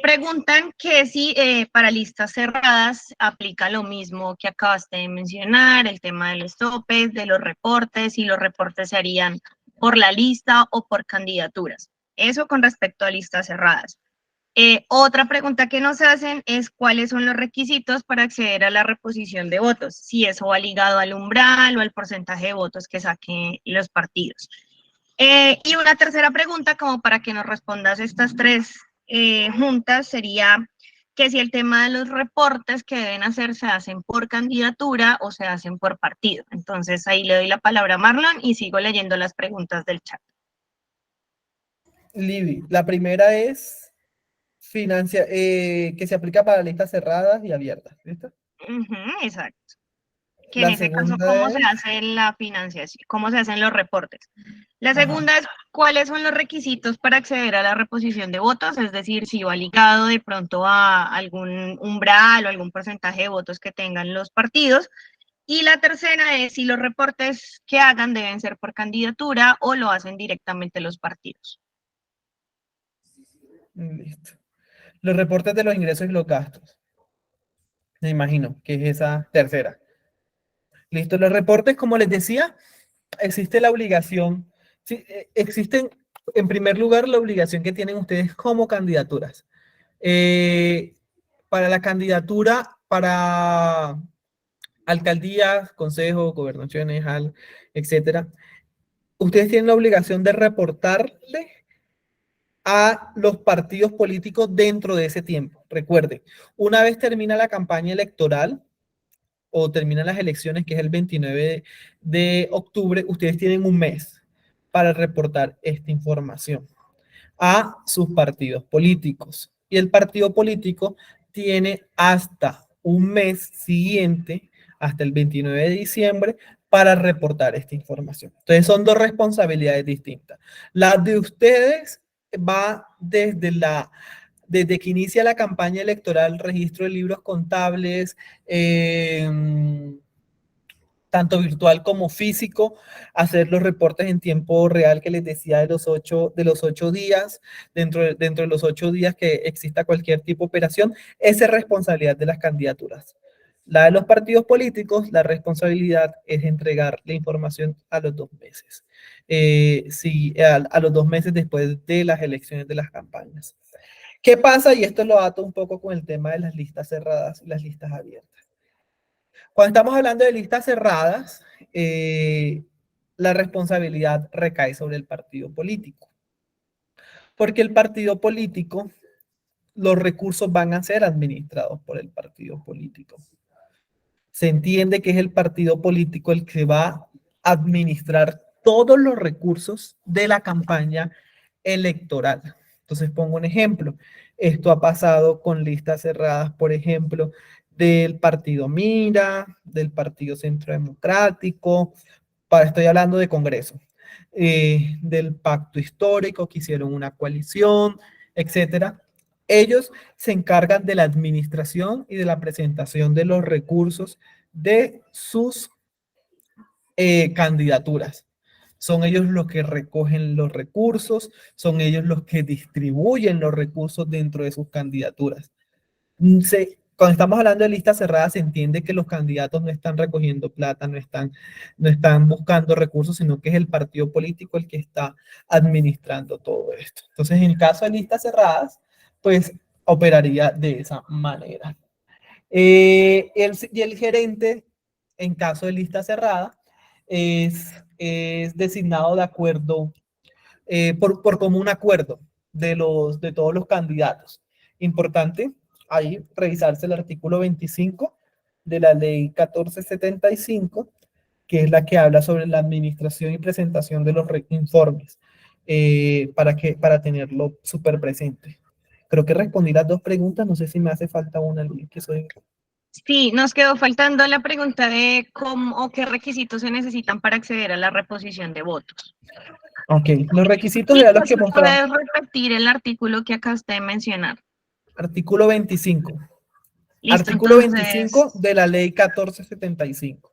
Preguntan que si para listas cerradas aplica lo mismo que acabaste de mencionar, el tema de los topes, de los reportes, y los reportes se harían por la lista o por candidaturas. Eso con respecto a listas cerradas. Otra pregunta que nos hacen es cuáles son los requisitos para acceder a la reposición de votos, si eso va ligado al umbral o al porcentaje de votos que saquen los partidos. Y una tercera pregunta, como para que nos respondas estas tres juntas, sería que si el tema de los reportes que deben hacer se hacen por candidatura o se hacen por partido. Entonces ahí le doy la palabra a Marlon y sigo leyendo las preguntas del chat. Libby, la primera es que se aplica para listas cerradas y abiertas. ¿Listo? Ujú, exacto. Que en La ese caso, segunda ¿cómo se es, hace la financiación? ¿Cómo se hacen los reportes? La ajá, segunda es, ¿cuáles son los requisitos para acceder a la reposición de votos? Es decir, si va ligado de pronto a algún umbral o algún porcentaje de votos que tengan los partidos. Y la tercera es si los reportes que hagan deben ser por candidatura o lo hacen directamente los partidos. listo. Los reportes de los ingresos y los gastos. Me imagino que es esa tercera. Listo. Los reportes, como les decía, existe la obligación, sí, existen en primer lugar la obligación que tienen ustedes como candidaturas. Para la candidatura, para alcaldías, consejos, gobernaciones, etcétera, ustedes tienen la obligación de reportarle a los partidos políticos dentro de ese tiempo. Recuerden, una vez termina la campaña electoral o terminan las elecciones, que es el 29 de octubre, ustedes tienen un mes para reportar esta información a sus partidos políticos. Y el partido político tiene hasta un mes siguiente, hasta el 29 de diciembre, para reportar esta información. Entonces son dos responsabilidades distintas. La de ustedes va desde que inicia la campaña electoral, registro de libros contables, tanto virtual como físico, hacer los reportes en tiempo real que les decía de los 8 días, dentro de los 8 días que exista cualquier tipo de operación, esa es responsabilidad de las candidaturas. La de los partidos políticos, la responsabilidad es entregar la información a los 2 meses. A los 2 meses después de las elecciones de las campañas. ¿Qué pasa? Y esto lo ato un poco con el tema de las listas cerradas y las listas abiertas. Cuando estamos hablando de listas cerradas, la responsabilidad recae sobre el partido político. Porque el partido político, los recursos van a ser administrados por el partido político. Se entiende que es el partido político el que va a administrar todos los recursos de la campaña electoral. Entonces pongo un ejemplo. Esto ha pasado con listas cerradas, por ejemplo, del partido Mira, del partido Centro Democrático, estoy hablando de Congreso, del pacto histórico, que hicieron una coalición, etcétera. Ellos se encargan de la administración y de la presentación de los recursos de sus candidaturas. Son ellos los que recogen los recursos, son ellos los que distribuyen los recursos dentro de sus candidaturas. Cuando estamos hablando de listas cerradas, se entiende que los candidatos no están recogiendo plata, no están buscando recursos, sino que es el partido político el que está administrando todo esto. Entonces, en el caso de listas cerradas, pues operaría de esa manera. Y el gerente, en caso de lista cerrada, es designado de acuerdo, por común acuerdo de todos los candidatos. Importante ahí revisarse el artículo 25 de la ley 1475, que es la que habla sobre la administración y presentación de los informes, para tenerlo súper presente. Creo que respondí las 2 preguntas, no sé si me hace falta una, Luis, que soy... Sí, nos quedó faltando la pregunta de cómo o qué requisitos se necesitan para acceder a la reposición de votos. Ok, los requisitos Y eran los pues, que mostraban. puedes repetir el artículo que acabaste de mencionar. Artículo 25. Listo, Artículo entonces, 25 de la ley 1475.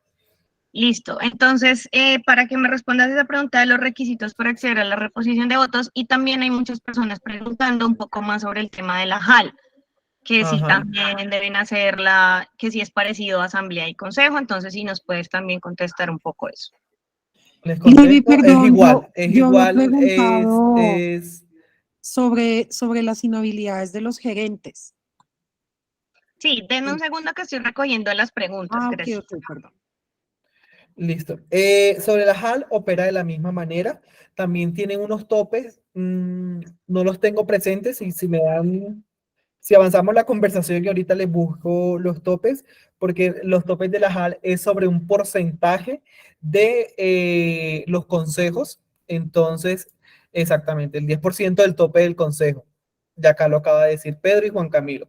listo. Entonces, para que me respondas esa pregunta de los requisitos para acceder a la reposición de votos, y también hay muchas personas preguntando un poco más sobre el tema de la JAL, que sí Ajá. también deben hacerla, que sí es parecido a asamblea y consejo, entonces sí nos puedes también contestar un poco eso. Les Lady, contesto, es perdón, igual, yo había preguntado es sobre las inhabilidades de los gerentes. Sí, denme un segundo que estoy recogiendo las preguntas, Ah, ok, gracias. ok, perdón. listo. Sobre la HAL opera de la misma manera. También tienen unos topes. No los tengo presentes. Y si avanzamos la conversación y ahorita les busco los topes, porque los topes de la HAL es sobre un porcentaje de los consejos. Entonces, exactamente, el 10% del tope del consejo. Ya acá lo acaba de decir Pedro y Juan Camilo.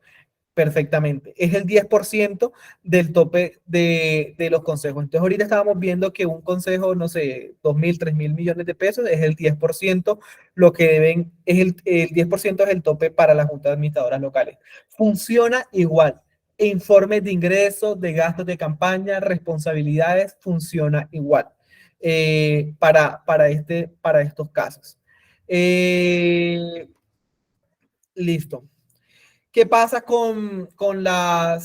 Perfectamente. Es el 10% del tope de los consejos. Entonces, ahorita estábamos viendo que un consejo, no sé, 2.000, 3.000 millones de pesos es el 10%, lo que deben, es el 10% es el tope para las juntas administradoras locales. Funciona igual. Informes de ingresos, de gastos de campaña, responsabilidades, funciona igual para estos casos. Listo. ¿Qué pasa con la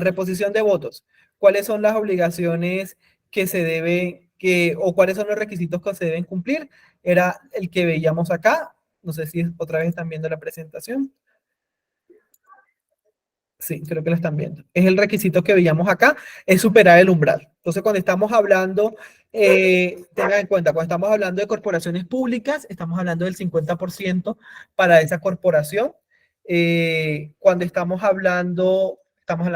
reposición de votos? ¿Cuáles son las obligaciones que se deben, o cuáles son los requisitos que se deben cumplir? Era el que veíamos acá. No sé si otra vez están viendo la presentación. Sí, creo que lo están viendo. Es el requisito que veíamos acá, es superar el umbral. Entonces, cuando estamos hablando, tengan en cuenta, cuando estamos hablando de corporaciones públicas, estamos hablando del 50% para esa corporación. Cuando estamos hablando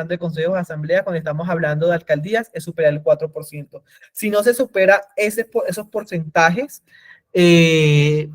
de consejos de asamblea, cuando estamos hablando de alcaldías, es superar el 4%. Si no se supera esos porcentajes, que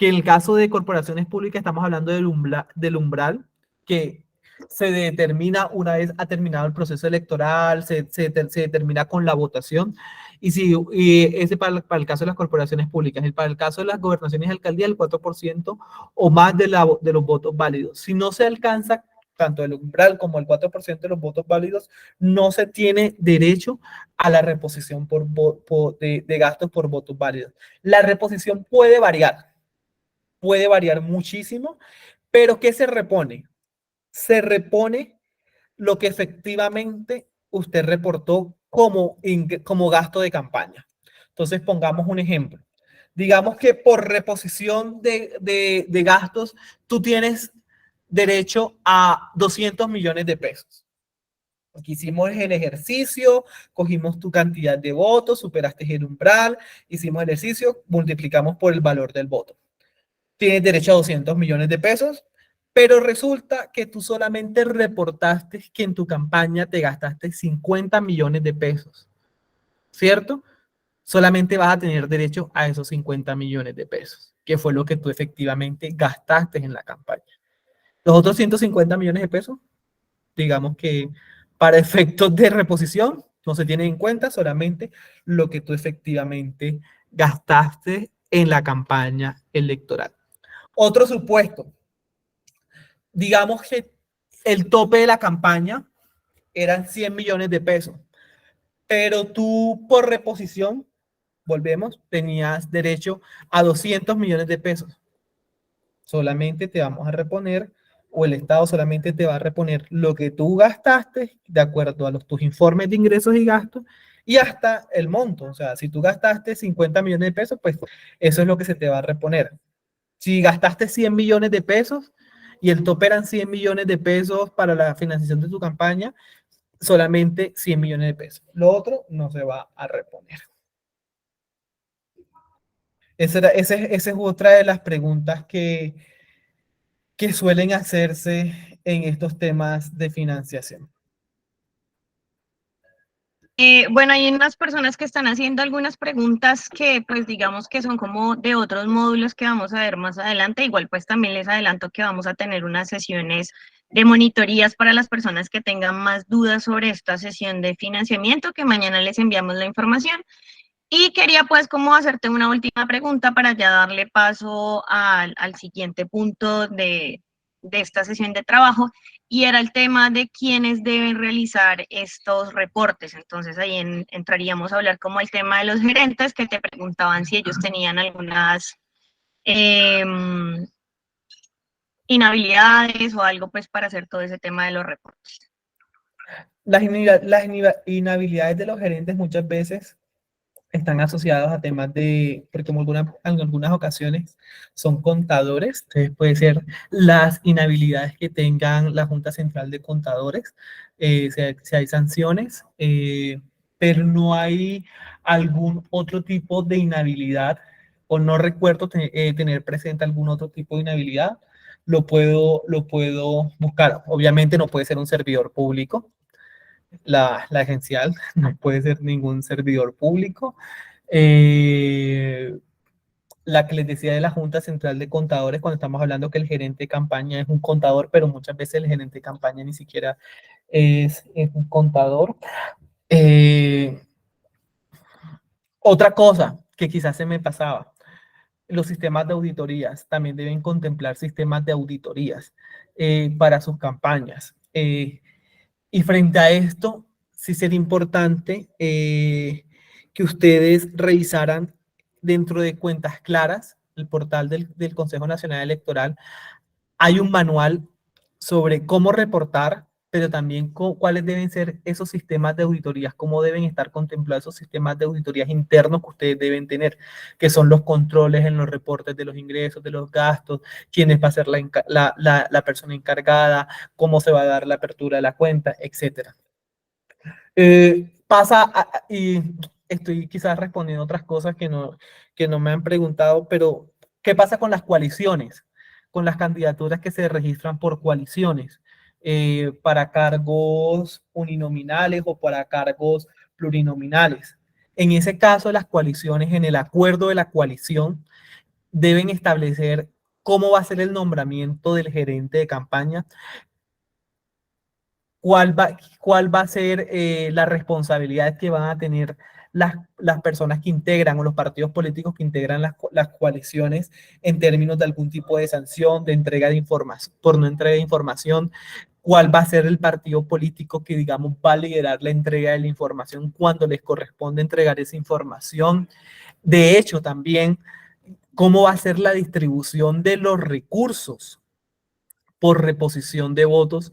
en el caso de corporaciones públicas estamos hablando del umbral que se determina una vez ha terminado el proceso electoral, se determina con la votación, y ese para el caso de las corporaciones públicas. Para el caso de las gobernaciones y alcaldías, el 4% o más de los votos válidos. Si no se alcanza tanto el umbral como el 4% de los votos válidos, no se tiene derecho a la reposición de gastos por votos válidos. La reposición puede variar muchísimo, pero ¿qué se repone? Se repone lo que efectivamente usted reportó como gasto de campaña. Entonces, pongamos un ejemplo. Digamos que por reposición de gastos, tú tienes derecho a 200 millones de pesos. Aquí hicimos el ejercicio, cogimos tu cantidad de votos, superaste el umbral, hicimos el ejercicio, multiplicamos por el valor del voto. Tienes derecho a 200 millones de pesos, pero resulta que tú solamente reportaste que en tu campaña te gastaste 50 millones de pesos, ¿cierto? Solamente vas a tener derecho a esos 50 millones de pesos, que fue lo que tú efectivamente gastaste en la campaña. Los otros 150 millones de pesos, digamos que para efectos de reposición, no se tienen en cuenta, solamente lo que tú efectivamente gastaste en la campaña electoral. Otro supuesto. Digamos que el tope de la campaña eran 100 millones de pesos, pero tú por reposición, volvemos, tenías derecho a 200 millones de pesos. Solamente te vamos a reponer, o el Estado solamente te va a reponer lo que tú gastaste de acuerdo a tus informes de ingresos y gastos y hasta el monto. O sea, si tú gastaste 50 millones de pesos, pues eso es lo que se te va a reponer. Si gastaste 100 millones de pesos y el tope eran 100 millones de pesos para la financiación de tu campaña, solamente 100 millones de pesos. Lo otro no se va a reponer. Esa es otra de las preguntas que suelen hacerse en estos temas de financiación. Bueno, hay unas personas que están haciendo algunas preguntas que pues digamos que son como de otros módulos que vamos a ver más adelante. Igual pues también les adelanto que vamos a tener unas sesiones de monitorías para las personas que tengan más dudas sobre esta sesión de financiamiento, que mañana les enviamos la información. Y quería pues como hacerte una última pregunta para ya darle paso al siguiente punto de esta sesión de trabajo, y era el tema de quiénes deben realizar estos reportes. Entonces ahí entraríamos a hablar como el tema de los gerentes, que te preguntaban si ellos tenían algunas inhabilidades o algo pues para hacer todo ese tema de los reportes. Las inhabilidades de los gerentes muchas veces están asociados a temas porque en algunas ocasiones son contadores, entonces puede ser las inhabilidades que tengan la Junta Central de Contadores, si hay sanciones, pero no hay algún otro tipo de inhabilidad, o no recuerdo tener presente algún otro tipo de inhabilidad, lo puedo buscar. Obviamente no puede ser un servidor público. La agencial no puede ser ningún servidor público. la que les decía de la Junta Central de Contadores, cuando estamos hablando que el gerente de campaña es un contador, pero muchas veces el gerente de campaña ni siquiera es un contador. Otra cosa que quizás se me pasaba, los sistemas de auditorías también deben contemplar sistemas de auditorías para sus campañas. Y frente a esto, sí sería importante que ustedes revisaran dentro de Cuentas Claras, el portal del Consejo Nacional Electoral, hay un manual sobre cómo reportar, pero también cuáles deben ser esos sistemas de auditorías, cómo deben estar contemplados esos sistemas de auditorías internos que ustedes deben tener, que son los controles en los reportes de los ingresos, de los gastos, quién va a ser la persona encargada, cómo se va a dar la apertura de la cuenta, etc. Y estoy quizás respondiendo otras cosas que no me han preguntado, pero ¿qué pasa con las coaliciones? Con las candidaturas que se registran por coaliciones para cargos uninominales o para cargos plurinominales. En ese caso, las coaliciones, en el acuerdo de la coalición, deben establecer cómo va a ser el nombramiento del gerente de campaña, cuál va a ser la responsabilidad que van a tener las personas que integran o los partidos políticos que integran las coaliciones en términos de algún tipo de sanción, de entrega de información, por no entrega de información, cuál va a ser el partido político que, digamos, va a liderar la entrega de la información cuando les corresponde entregar esa información. De hecho, también, cómo va a ser la distribución de los recursos por reposición de votos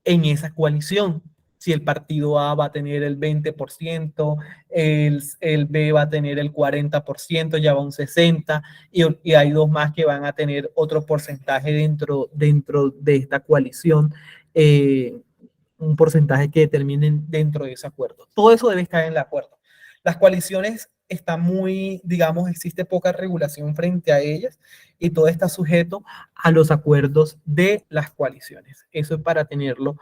en esa coalición. Si el partido A va a tener el 20%, el B va a tener el 40%, ya va un 60%, y hay dos más que van a tener otro porcentaje dentro de esta coalición, un porcentaje que determinen dentro de ese acuerdo. Todo eso debe estar en el acuerdo. Las coaliciones están muy, digamos, existe poca regulación frente a ellas y todo está sujeto a los acuerdos de las coaliciones. Eso es para tenerlo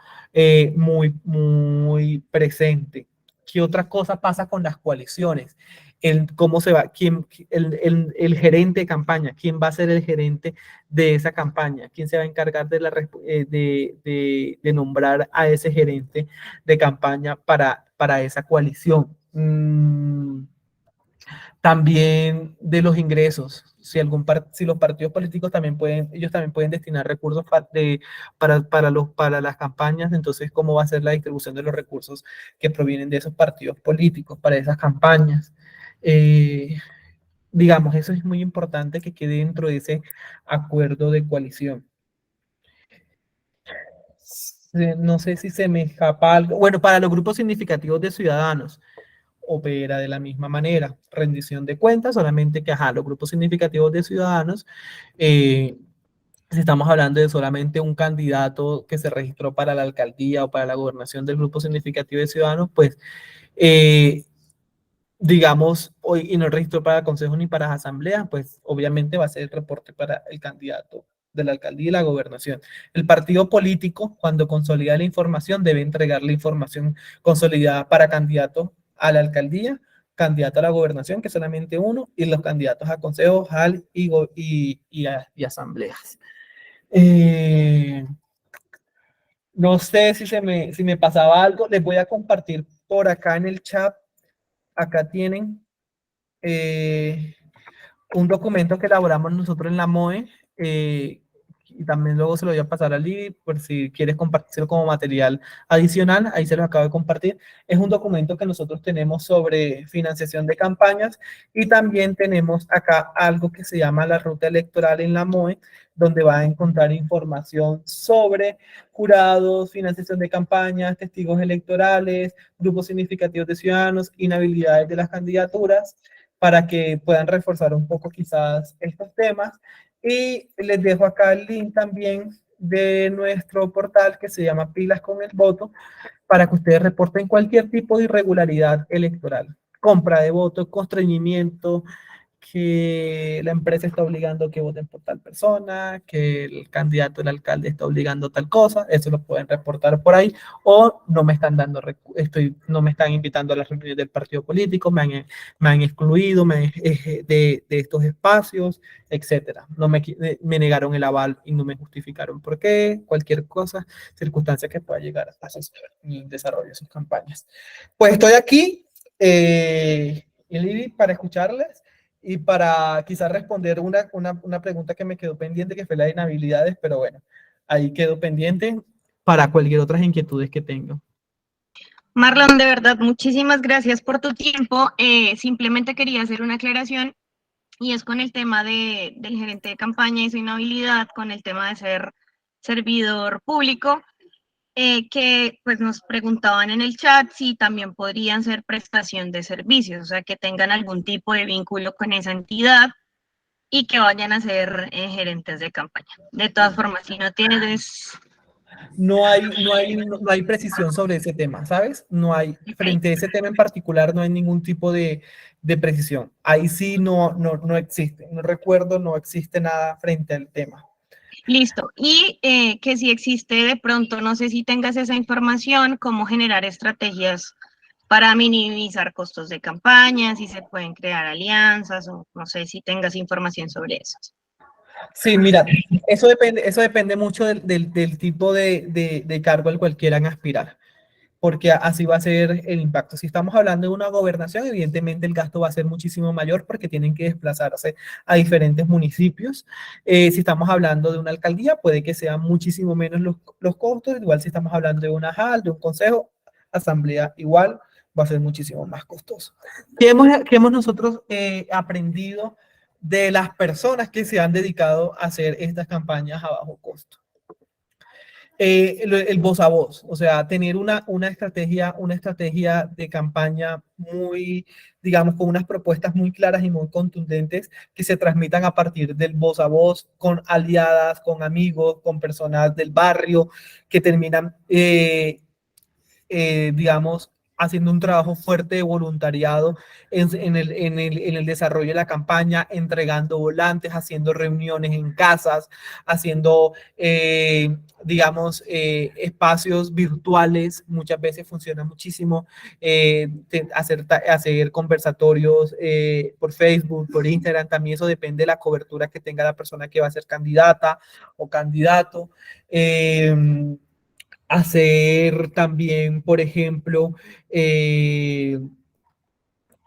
muy, muy presente. ¿Qué otra cosa pasa con las coaliciones? Cómo se va, el gerente de campaña, quién va a ser el gerente de esa campaña, quién se va a encargar de nombrar a ese gerente de campaña para esa coalición. También de los ingresos. Si los partidos políticos ellos también pueden destinar recursos para las campañas, entonces cómo va a ser la distribución de los recursos que provienen de esos partidos políticos para esas campañas. Digamos, eso es muy importante que quede dentro de ese acuerdo de coalición. No sé si se me escapa algo. Bueno, para los grupos significativos de ciudadanos, opera de la misma manera, rendición de cuentas, solamente que, los grupos significativos de ciudadanos, si estamos hablando de solamente un candidato que se registró para la alcaldía o para la gobernación del grupo significativo de ciudadanos, pues, digamos, y no registró para consejos ni para asambleas, pues obviamente va a ser el reporte para el candidato de la alcaldía y la gobernación. El partido político, cuando consolida la información, debe entregar la información consolidada para candidato a la alcaldía, candidato a la gobernación, que es solamente uno, y los candidatos a consejos, y asambleas. No sé si me pasaba algo. Les voy a compartir por acá en el chat. Acá tienen un documento que elaboramos nosotros en la MOE, y también luego se lo voy a pasar a Libby por si quieres compartirlo como material adicional. Ahí se los acabo de compartir. Es un documento que nosotros tenemos sobre financiación de campañas, y también tenemos acá algo que se llama la ruta electoral en la MOE, donde va a encontrar información sobre jurados, financiación de campañas, testigos electorales, grupos significativos de ciudadanos, inhabilidades de las candidaturas, para que puedan reforzar un poco quizás estos temas. Y les dejo acá el link también de nuestro portal que se llama Pilas con el Voto, para que ustedes reporten cualquier tipo de irregularidad electoral, compra de votos, constreñimiento, que la empresa está obligando a que voten por tal persona, que el candidato, el alcalde está obligando a tal cosa, eso lo pueden reportar por ahí, o no me están dando, no me están invitando a las reuniones del partido político, me han excluido de estos espacios, etcétera. Me negaron el aval y no me justificaron por qué, cualquier cosa, circunstancia que pueda llegar a suceder en el desarrollo de sus campañas. Pues estoy aquí, Lili, para escucharles y para quizás responder una pregunta que me quedó pendiente, que fue la de inhabilidades, pero bueno, ahí quedó pendiente para cualquier otras inquietudes que tengan. Marlon, de verdad, muchísimas gracias por tu tiempo. Simplemente quería hacer una aclaración y es con el tema del gerente de campaña y su inhabilidad, con el tema de ser servidor público, que pues nos preguntaban en el chat si también podrían ser prestación de servicios, o sea, que tengan algún tipo de vínculo con esa entidad y que vayan a ser gerentes de campaña. De todas formas, si no tienes... No hay precisión sobre ese tema, ¿sabes? No hay, frente a ese tema en particular, no hay ningún tipo de precisión. Ahí sí no existe. No recuerdo, no existe nada frente al tema. Listo. Y que si existe de pronto, no sé si tengas esa información, cómo generar estrategias para minimizar costos de campaña, si se pueden crear alianzas o no sé si tengas información sobre eso. Sí, mira, eso depende mucho del tipo de cargo al cual quieran aspirar, porque así va a ser el impacto. Si estamos hablando de una gobernación, evidentemente el gasto va a ser muchísimo mayor porque tienen que desplazarse a diferentes municipios. Si estamos hablando de una alcaldía, puede que sean muchísimo menos los costos. Igual si estamos hablando de una JAL, de un consejo, asamblea, igual va a ser muchísimo más costoso. ¿Qué hemos nosotros aprendido de las personas que se han dedicado a hacer estas campañas a bajo costo? El voz a voz, o sea, tener una estrategia de campaña muy, digamos, con unas propuestas muy claras y muy contundentes que se transmitan a partir del voz a voz, con aliadas, con amigos, con personas del barrio, que terminan, digamos, haciendo un trabajo fuerte de voluntariado en el desarrollo de la campaña, entregando volantes, haciendo reuniones en casas, haciendo, digamos, espacios virtuales. Muchas veces funciona muchísimo hacer conversatorios por Facebook, por Instagram. También eso depende de la cobertura que tenga la persona que va a ser candidata o candidato. Hacer también, por ejemplo,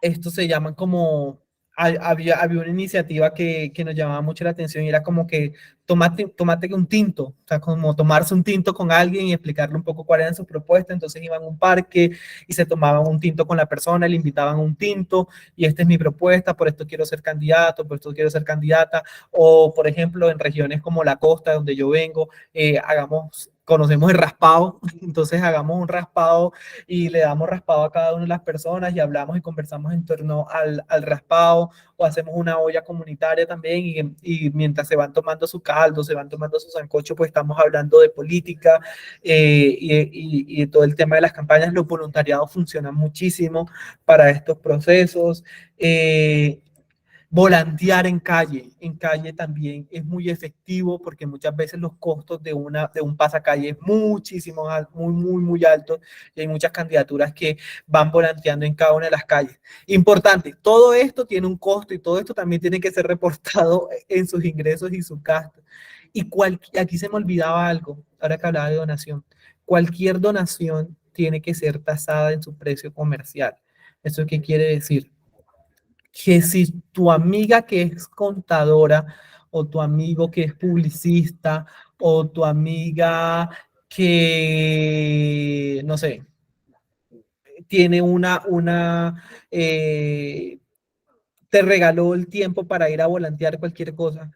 esto se llaman como, había una iniciativa que nos llamaba mucho la atención y era como que tomate un tinto, o sea, como tomarse un tinto con alguien y explicarle un poco cuál era su propuesta. Entonces iban a un parque y se tomaban un tinto con la persona, le invitaban un tinto y esta es mi propuesta, por esto quiero ser candidato, por esto quiero ser candidata. O, por ejemplo, en regiones como la costa, donde yo vengo, conocemos el raspado, entonces hagamos un raspado y le damos raspado a cada una de las personas y hablamos y conversamos en torno al raspado, o hacemos una olla comunitaria también y mientras se van tomando su caldo, se van tomando su sancocho, pues estamos hablando de política y de todo el tema de las campañas. Los voluntariados funcionan muchísimo para estos procesos. Volantear en calle también es muy efectivo porque muchas veces los costos de un pasacalle es muchísimo, muy alto y hay muchas candidaturas que van volanteando en cada una de las calles. Importante, todo esto tiene un costo y todo esto también tiene que ser reportado en sus ingresos y sus gastos. Y aquí se me olvidaba algo, ahora que hablaba de donación. Cualquier donación tiene que ser tasada en su precio comercial. ¿Eso qué quiere decir? Que si tu amiga que es contadora o tu amigo que es publicista o tu amiga que, no sé, tiene te regaló el tiempo para ir a volantear cualquier cosa,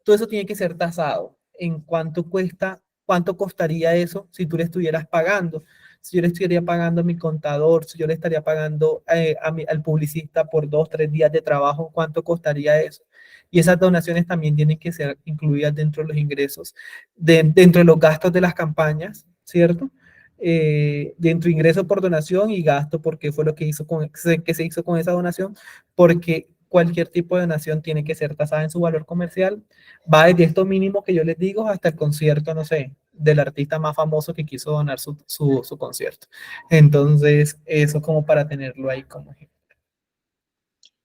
todo eso tiene que ser tasado en cuánto cuesta, cuánto costaría eso si tú le estuvieras pagando. Si yo le estaría pagando a mi contador, si yo le estaría pagando al publicista por 2, 3 días de trabajo, ¿cuánto costaría eso? Y esas donaciones también tienen que ser incluidas dentro de los ingresos, dentro de los gastos de las campañas, ¿cierto? Dentro de ingreso por donación y gasto, porque fue lo que se hizo con esa donación, porque cualquier tipo de donación tiene que ser tasada en su valor comercial. Va desde estos mínimos que yo les digo hasta el concierto, no sé, del artista más famoso que quiso donar su concierto. Entonces, eso como para tenerlo ahí como ejemplo.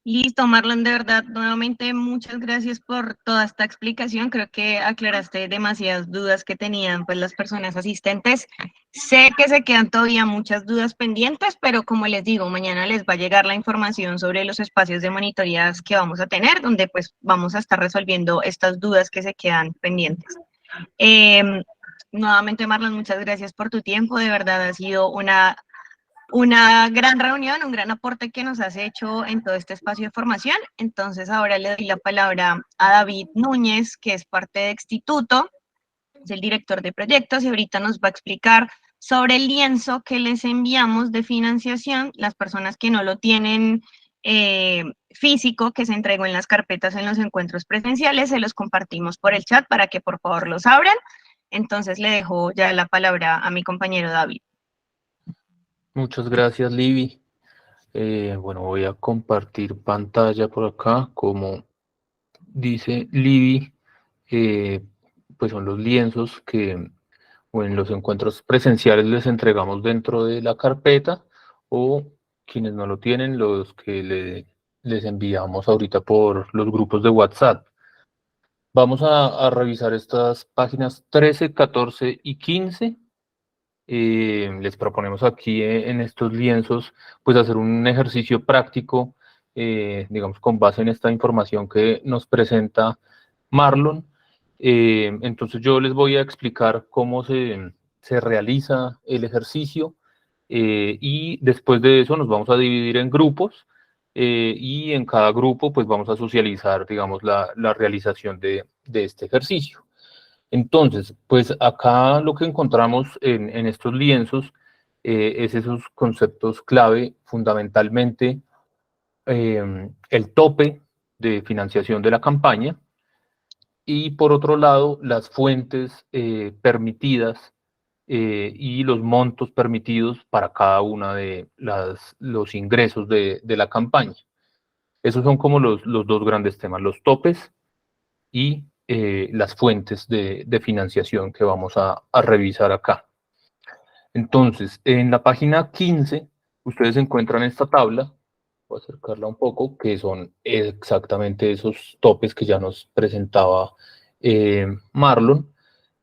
Listo, Marlon, de verdad, nuevamente muchas gracias por toda esta explicación. Creo que aclaraste demasiadas dudas que tenían pues las personas asistentes. Sé que se quedan todavía muchas dudas pendientes, pero como les digo, mañana les va a llegar la información sobre los espacios de monitorías que vamos a tener, donde pues vamos a estar resolviendo estas dudas que se quedan pendientes. Nuevamente, Marlon, muchas gracias por tu tiempo. De verdad ha sido una gran reunión, un gran aporte que nos has hecho en todo este espacio de formación. Entonces ahora le doy la palabra a David Núñez, que es parte de Instituto, es el director de proyectos y ahorita nos va a explicar sobre el lienzo que les enviamos de financiación, las personas que no lo tienen físico, que se entregó en las carpetas en los encuentros presenciales, se los compartimos por el chat para que por favor los abran. Entonces le dejo ya la palabra a mi compañero David. Muchas gracias, Libby. Bueno, voy a compartir pantalla por acá. Como dice Libby, pues son los lienzos que o en los encuentros presenciales les entregamos dentro de la carpeta, o quienes no lo tienen, los que les enviamos ahorita por los grupos de WhatsApp. Vamos a revisar estas páginas 13, 14 y 15. Les proponemos aquí en estos lienzos pues hacer un ejercicio práctico, digamos con base en esta información que nos presenta Marlon. Entonces yo les voy a explicar cómo se realiza el ejercicio, y después de eso nos vamos a dividir en grupos, y en cada grupo pues vamos a socializar, digamos, la realización de este ejercicio. Entonces, pues acá lo que encontramos en estos lienzos es esos conceptos clave, fundamentalmente el tope de financiación de la campaña y por otro lado las fuentes permitidas y los montos permitidos para cada una de los ingresos de la campaña. Esos son como los dos grandes temas, los topes y las fuentes de financiación que vamos a revisar acá. Entonces, en la página 15, ustedes encuentran esta tabla, voy a acercarla un poco, que son exactamente esos topes que ya nos presentaba Marlon,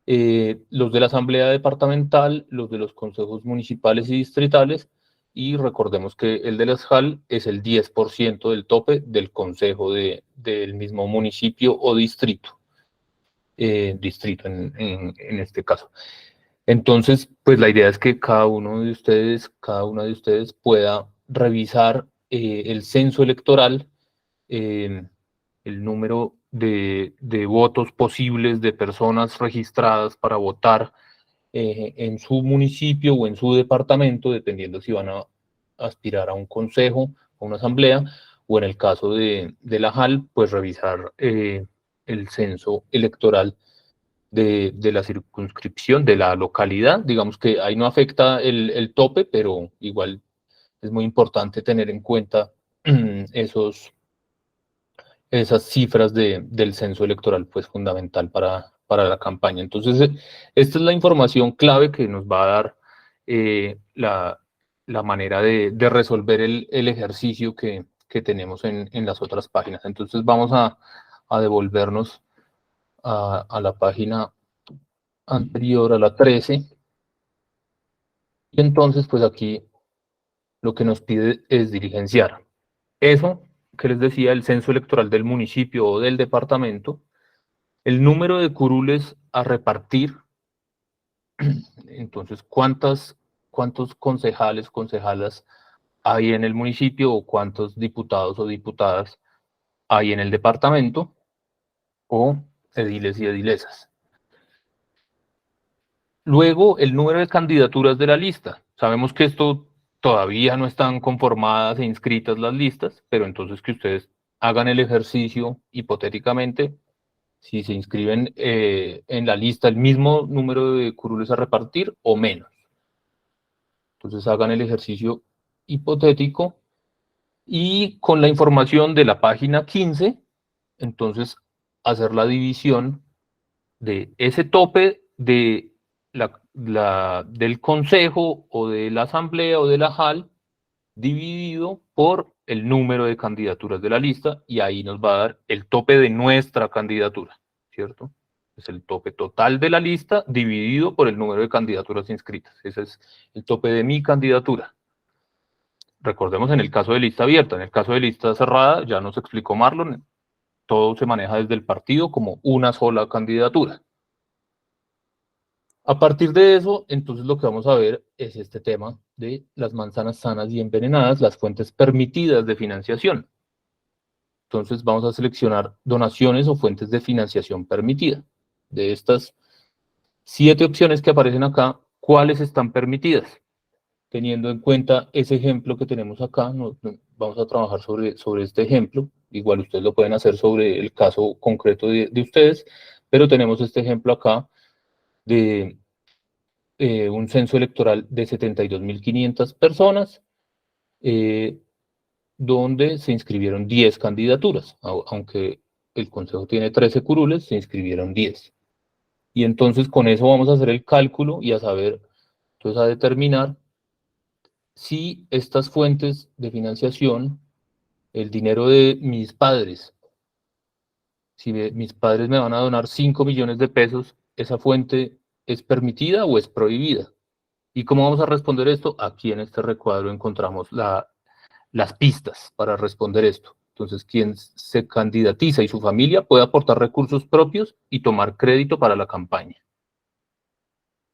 los de la Asamblea Departamental, los de los consejos municipales y distritales, y recordemos que el de la SJAL es el 10% del tope del consejo del mismo municipio o distrito. Distrito en este caso. Entonces, pues la idea es que cada una de ustedes pueda revisar el censo electoral, el número de votos posibles de personas registradas para votar en su municipio o en su departamento, dependiendo si van a aspirar a un consejo, a una asamblea, o en el caso de la JAL, pues revisar el censo electoral de la circunscripción, de la localidad. Digamos que ahí no afecta el tope, pero igual es muy importante tener en cuenta esas cifras del censo electoral, pues fundamental para la campaña. Entonces, esta es la información clave que nos va a dar la manera de resolver el ejercicio que tenemos en las otras páginas. Entonces, vamos a devolvernos a la página anterior, a la 13. Y entonces, pues aquí lo que nos pide es diligenciar. Eso que les decía, el censo electoral del municipio o del departamento, el número de curules a repartir, entonces cuántos concejales, concejalas hay en el municipio o cuántos diputados o diputadas hay en el departamento, o ediles y edilesas. Luego, el número de candidaturas de la lista. Sabemos que esto todavía no están conformadas e inscritas las listas, pero entonces que ustedes hagan el ejercicio hipotéticamente, si se inscriben en la lista el mismo número de curules a repartir o menos. Entonces hagan el ejercicio hipotético Y con la información de la página 15, entonces hacer la división de ese tope de del consejo o de la asamblea o de la JAL dividido por el número de candidaturas de la lista, y ahí nos va a dar el tope de nuestra candidatura, ¿cierto? Es el tope total de la lista dividido por el número de candidaturas inscritas. Ese es el tope de mi candidatura. Recordemos en el caso de lista abierta. En el caso de lista cerrada, ya nos explicó Marlon, todo se maneja desde el partido como una sola candidatura. A partir de eso, entonces lo que vamos a ver es este tema de las manzanas sanas y envenenadas, las fuentes permitidas de financiación. Entonces vamos a seleccionar donaciones o fuentes de financiación permitida. De estas 7 opciones que aparecen acá, ¿cuáles están permitidas? Teniendo en cuenta ese ejemplo que tenemos acá, vamos a trabajar sobre este ejemplo. Igual ustedes lo pueden hacer sobre el caso concreto de ustedes, pero tenemos este ejemplo acá de un censo electoral de 72.500 personas, donde se inscribieron 10 candidaturas, aunque el Consejo tiene 13 curules, se inscribieron 10. Y entonces con eso vamos a hacer el cálculo y a saber, entonces a determinar si estas fuentes de financiación, el dinero de mis padres, si mis padres me van a donar 5 millones de pesos, ¿esa fuente es permitida o es prohibida? ¿Y cómo vamos a responder esto? Aquí en este recuadro encontramos las pistas para responder esto. Entonces, quien se candidatiza y su familia puede aportar recursos propios y tomar crédito para la campaña.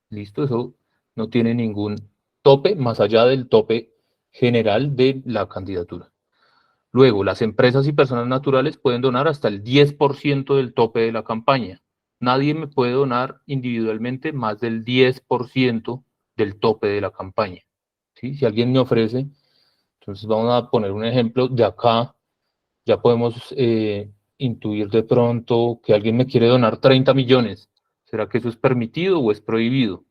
¿Listo? Eso no tiene ningún tope más allá del tope general de la candidatura. Luego, las empresas y personas naturales pueden donar hasta el 10% del tope de la campaña. Nadie me puede donar individualmente más del 10% del tope de la campaña. ¿Sí? Si alguien me ofrece, entonces vamos a poner un ejemplo de acá, ya podemos intuir de pronto que alguien me quiere donar 30 millones. ¿Será que eso es permitido o es prohibido?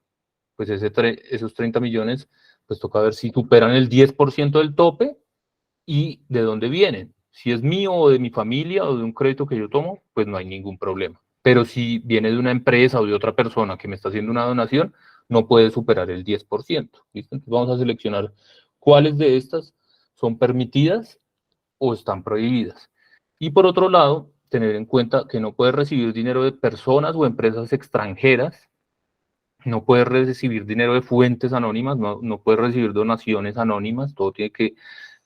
Pues esos 30 millones, pues toca ver si superan el 10% del tope y de dónde vienen. Si es mío o de mi familia o de un crédito que yo tomo, pues no hay ningún problema. Pero si viene de una empresa o de otra persona que me está haciendo una donación, no puede superar el 10%. ¿Listo? Entonces vamos a seleccionar cuáles de estas son permitidas o están prohibidas. Y por otro lado, tener en cuenta que no puede recibir dinero de personas o empresas extranjeras, no puede recibir dinero de fuentes anónimas, no puede recibir donaciones anónimas, todo tiene que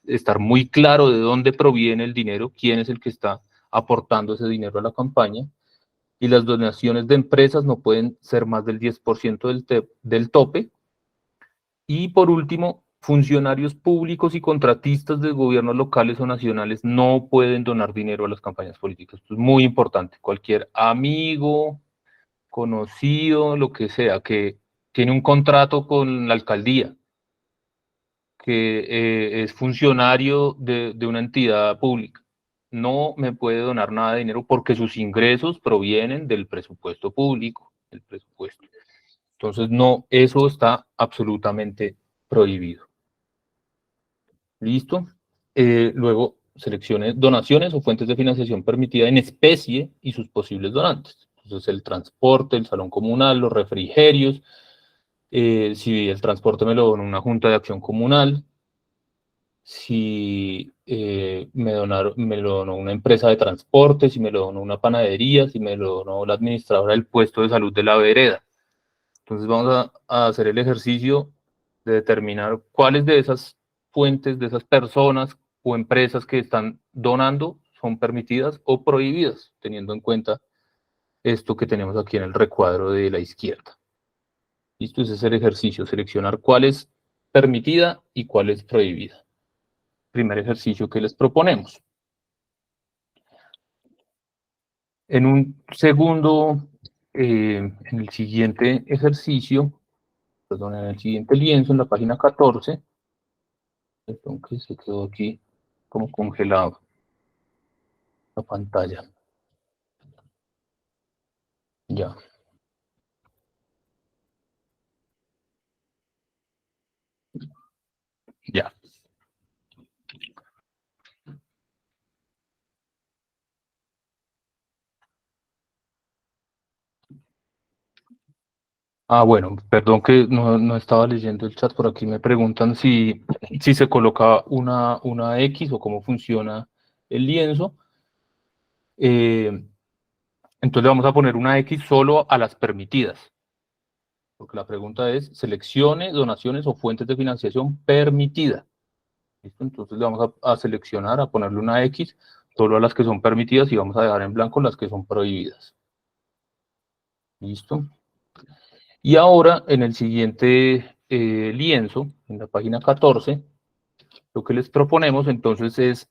estar muy claro de dónde proviene el dinero, quién es el que está aportando ese dinero a la campaña, y las donaciones de empresas no pueden ser más del 10% del tope. Y por último, funcionarios públicos y contratistas de gobiernos locales o nacionales no pueden donar dinero a las campañas políticas. Esto es muy importante. Cualquier amigo, conocido, lo que sea, que tiene un contrato con la alcaldía, que es funcionario de una entidad pública, no me puede donar nada de dinero porque sus ingresos provienen del presupuesto público, del presupuesto. Entonces, no, eso está absolutamente prohibido. ¿Listo? Luego, seleccione donaciones o fuentes de financiación permitida en especie y sus posibles donantes. Entonces, el transporte, el salón comunal, los refrigerios, si el transporte me lo dona una junta de acción comunal, si me lo donó una empresa de transporte, si me lo donó una panadería, si me lo donó la administradora del puesto de salud de la vereda. Entonces vamos a hacer el ejercicio de determinar cuáles de esas fuentes, de esas personas o empresas que están donando son permitidas o prohibidas, teniendo en cuenta esto que tenemos aquí en el recuadro de la izquierda. Listo, ese es el ejercicio, seleccionar cuál es permitida y cuál es prohibida. Primer ejercicio que les proponemos. En un segundo, en el siguiente ejercicio, perdón, en el siguiente lienzo, en la página 14, perdón, que se quedó aquí como congelado la pantalla. Ya. Ya. Bueno, perdón que no estaba leyendo el chat. Por aquí me preguntan si se coloca una X o cómo funciona el lienzo. Entonces le vamos a poner una X solo a las permitidas. Porque la pregunta es, seleccione donaciones o fuentes de financiación permitida. ¿Listo? Entonces le vamos a seleccionar, a ponerle una X solo a las que son permitidas y vamos a dejar en blanco las que son prohibidas. ¿Listo? Y ahora, en el siguiente lienzo, en la página 14, lo que les proponemos entonces es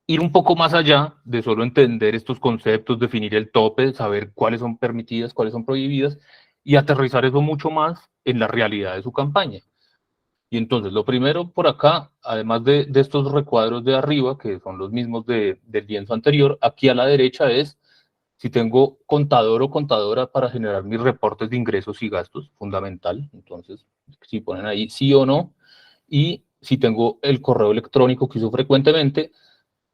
ir un poco más allá de solo entender estos conceptos, definir el tope, saber cuáles son permitidas, cuáles son prohibidas, y aterrizar eso mucho más en la realidad de su campaña. Y entonces, lo primero por acá, además de estos recuadros de arriba, que son los mismos del lienzo anterior, aquí a la derecha es si tengo contador o contadora para generar mis reportes de ingresos y gastos, fundamental. Entonces, si ponen ahí sí o no, y si tengo el correo electrónico que uso frecuentemente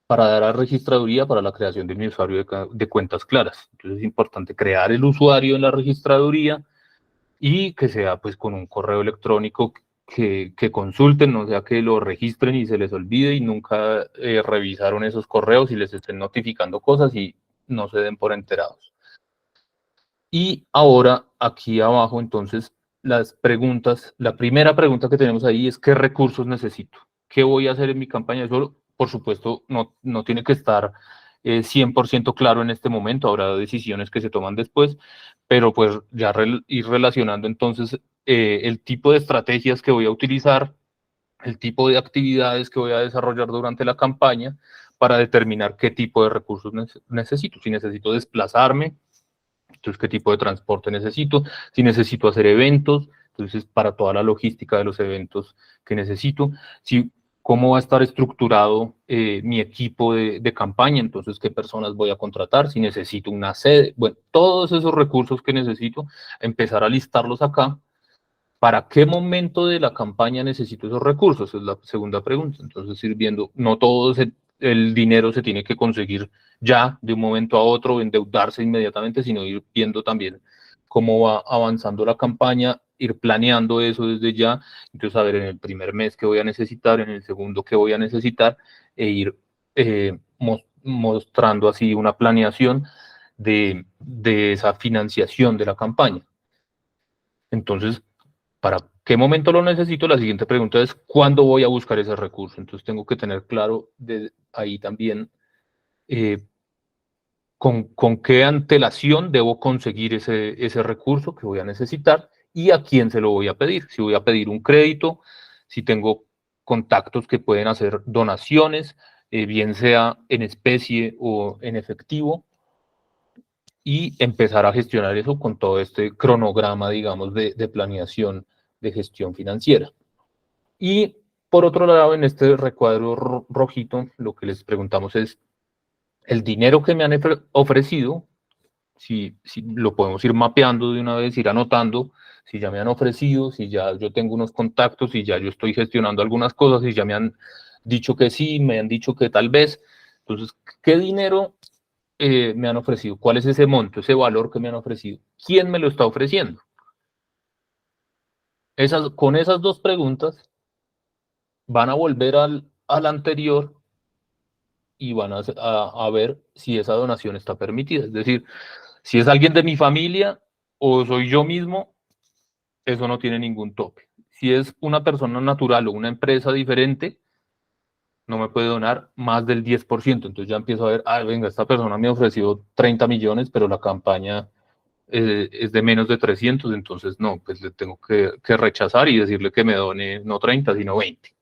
para dar a registraduría para la creación de mi usuario de cuentas claras. Entonces es importante crear el usuario en la registraduría y que sea pues con un correo electrónico que consulten, no sea que lo registren y se les olvide y nunca revisaron esos correos y les estén notificando cosas y no se den por enterados. Y ahora, aquí abajo, entonces, las preguntas, la primera pregunta que tenemos ahí es ¿qué recursos necesito? ¿Qué voy a hacer en mi campaña? Eso, por supuesto, no tiene que estar 100% claro en este momento, habrá decisiones que se toman después, pero pues ya ir relacionando entonces el tipo de estrategias que voy a utilizar, el tipo de actividades que voy a desarrollar durante la campaña para determinar qué tipo de recursos necesito. Si necesito desplazarme, entonces qué tipo de transporte necesito, si necesito hacer eventos, entonces para toda la logística de los eventos que necesito, si cómo va a estar estructurado mi equipo de campaña, entonces qué personas voy a contratar, si necesito una sede, bueno, todos esos recursos que necesito, empezar a listarlos acá. ¿Para qué momento de la campaña necesito esos recursos? Es la segunda pregunta. Entonces, ir viendo, no todo el dinero se tiene que conseguir ya, de un momento a otro, endeudarse inmediatamente, sino ir viendo también cómo va avanzando la campaña, ir planeando eso desde ya. Entonces, a ver, en el primer mes qué voy a necesitar, en el segundo qué voy a necesitar, e ir mostrando así una planeación de esa financiación de la campaña. Entonces, ¿para qué momento lo necesito? La siguiente pregunta es, ¿cuándo voy a buscar ese recurso? Entonces tengo que tener claro de ahí también con qué antelación debo conseguir ese recurso que voy a necesitar y a quién se lo voy a pedir. Si voy a pedir un crédito, si tengo contactos que pueden hacer donaciones, bien sea en especie o en efectivo, y empezar a gestionar eso con todo este cronograma, digamos, de planeación de gestión financiera. Y por otro lado, en este recuadro rojito, lo que les preguntamos es, el dinero que me han ofrecido, si lo podemos ir mapeando de una vez, ir anotando, si ya me han ofrecido, si ya yo tengo unos contactos, si ya yo estoy gestionando algunas cosas, si ya me han dicho que sí, me han dicho que tal vez. Entonces, ¿qué dinero me han ofrecido? ¿Cuál es ese monto, ese valor que me han ofrecido? ¿Quién me lo está ofreciendo? Con esas dos preguntas van a volver al anterior y van a ver si esa donación está permitida. Es decir, si es alguien de mi familia o soy yo mismo, eso no tiene ningún tope. Si es una persona natural o una empresa diferente, no me puede donar más del 10%. Entonces ya empiezo a ver, venga, esta persona me ofreció 30 millones, pero la campaña es de menos de 300, entonces no, pues le tengo que rechazar y decirle que me done no 30, sino 20.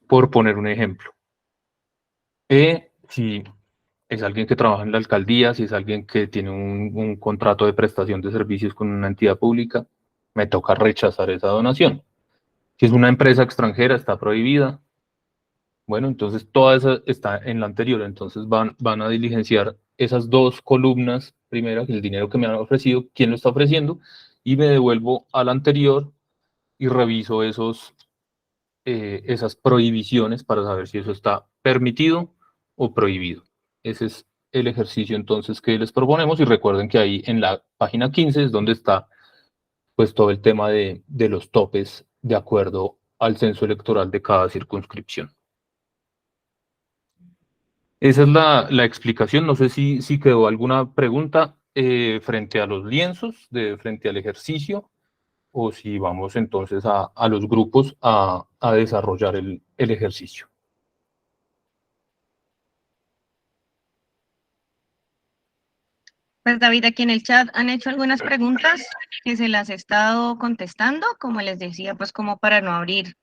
Por poner un ejemplo. Si es alguien que trabaja en la alcaldía, si es alguien que tiene un contrato de prestación de servicios con una entidad pública, me toca rechazar esa donación. Si es una empresa extranjera, está prohibida. Bueno, entonces toda esa está en la anterior, entonces van a diligenciar esas dos columnas, primero, el dinero que me han ofrecido, quién lo está ofreciendo, y me devuelvo al anterior y reviso esas prohibiciones para saber si eso está permitido o prohibido. Ese es el ejercicio entonces que les proponemos, y recuerden que ahí en la página 15 es donde está pues todo el tema de los topes de acuerdo al censo electoral de cada circunscripción. Esa es la explicación. No sé si quedó alguna pregunta frente a los lienzos, frente al ejercicio, o si vamos entonces a los grupos a desarrollar el ejercicio. Pues David, aquí en el chat han hecho algunas preguntas que se las he estado contestando, como les decía, pues como para no abrir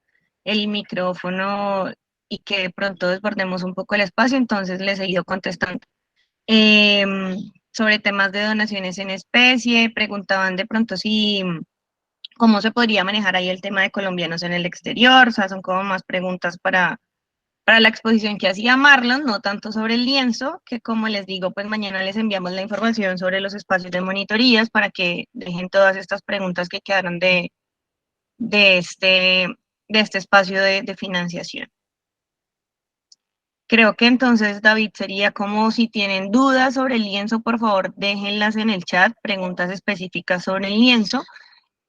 el micrófono y que de pronto desbordemos un poco el espacio, entonces les he ido contestando. Sobre temas de donaciones en especie, preguntaban de pronto si cómo se podría manejar ahí el tema de colombianos en el exterior, o sea, son como más preguntas para la exposición que hacía Marlon, no tanto sobre el lienzo, que como les digo, pues mañana les enviamos la información sobre los espacios de monitorías para que dejen todas estas preguntas que quedaron de este espacio de financiación. Creo que entonces, David, sería como si tienen dudas sobre el lienzo, por favor, déjenlas en el chat, preguntas específicas sobre el lienzo,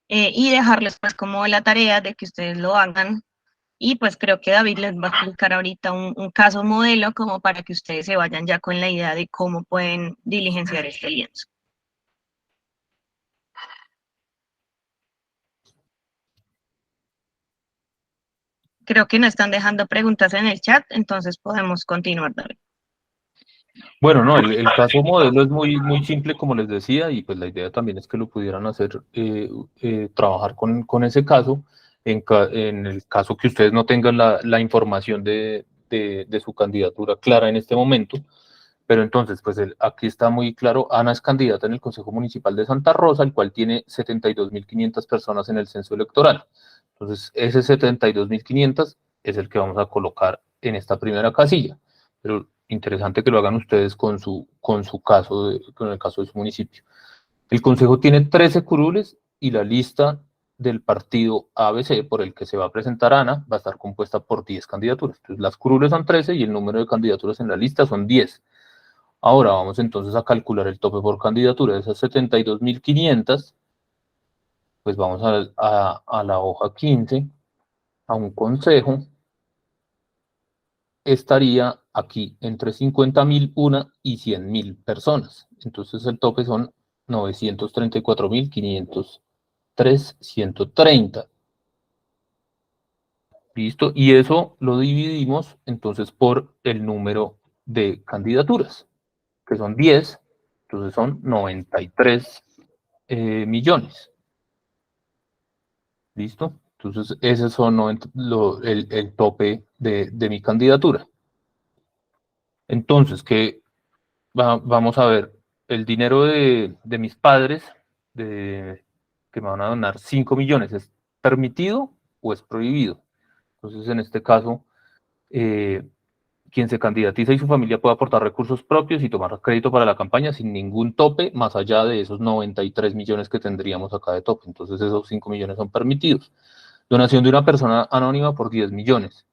y dejarles pues como la tarea de que ustedes lo hagan. Y pues creo que David les va a explicar ahorita un caso modelo como para que ustedes se vayan ya con la idea de cómo pueden diligenciar este lienzo. Creo que no están dejando preguntas en el chat, entonces podemos continuar, David. Bueno, no, el caso modelo es muy simple, como les decía, y pues la idea también es que lo pudieran hacer, trabajar con ese caso. En el caso que ustedes no tengan la información de su candidatura clara en este momento, pero entonces, pues aquí está muy claro, Ana es candidata en el Consejo Municipal de Santa Rosa, el cual tiene 72.500 personas en el censo electoral. Entonces, ese 72.500 es el que vamos a colocar en esta primera casilla, pero interesante que lo hagan ustedes con el caso de su municipio. El Consejo tiene 13 curules y la lista del partido ABC por el que se va a presentar Ana va a estar compuesta por 10 candidaturas. Entonces, las curules son 13 y el número de candidaturas en la lista son 10. Ahora vamos entonces a calcular el tope por candidatura de esas 72.500. Pues vamos a la hoja 15, a un consejo. Estaría aquí entre 50.001 y 100.000 personas. Entonces el tope son 934.503.130. ¿Listo? Y eso lo dividimos entonces por el número de candidaturas, que son 10, entonces son 93 millones. ¿Listo? Entonces ese son el tope de mi candidatura. Entonces, vamos a ver, el dinero de mis padres, que me van a donar 5 millones, ¿es permitido o es prohibido? Entonces, en este caso, quien se candidatiza y su familia puede aportar recursos propios y tomar crédito para la campaña sin ningún tope, más allá de esos 93 millones que tendríamos acá de tope. Entonces, esos 5 millones son permitidos. Donación de una persona anónima por 10 millones.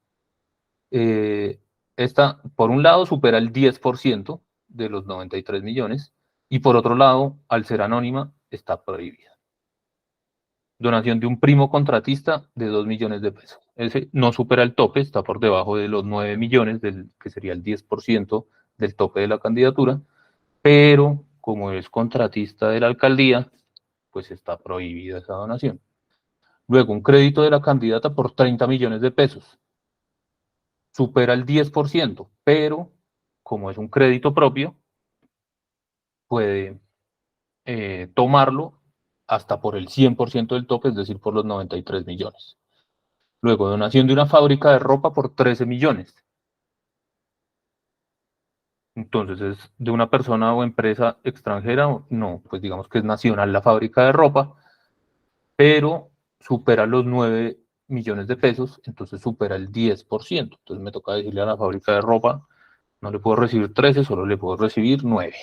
Esta, por un lado, supera el 10% de los 93 millones y por otro lado, al ser anónima, está prohibida. Donación de un primo contratista de 2 millones de pesos. Ese no supera el tope, está por debajo de los 9 millones, que sería el 10% del tope de la candidatura, pero como es contratista de la alcaldía, pues está prohibida esa donación. Luego, un crédito de la candidata por 30 millones de pesos. Supera el 10%, pero como es un crédito propio, puede tomarlo hasta por el 100% del tope, es decir, por los 93 millones. Luego, donación de una fábrica de ropa por 13 millones. Entonces, ¿es de una persona o empresa extranjera? No, pues digamos que es nacional la fábrica de ropa, pero supera los 9 millones de pesos, entonces supera el 10%. Entonces me toca decirle a la fábrica de ropa, no le puedo recibir 13, solo le puedo recibir 9.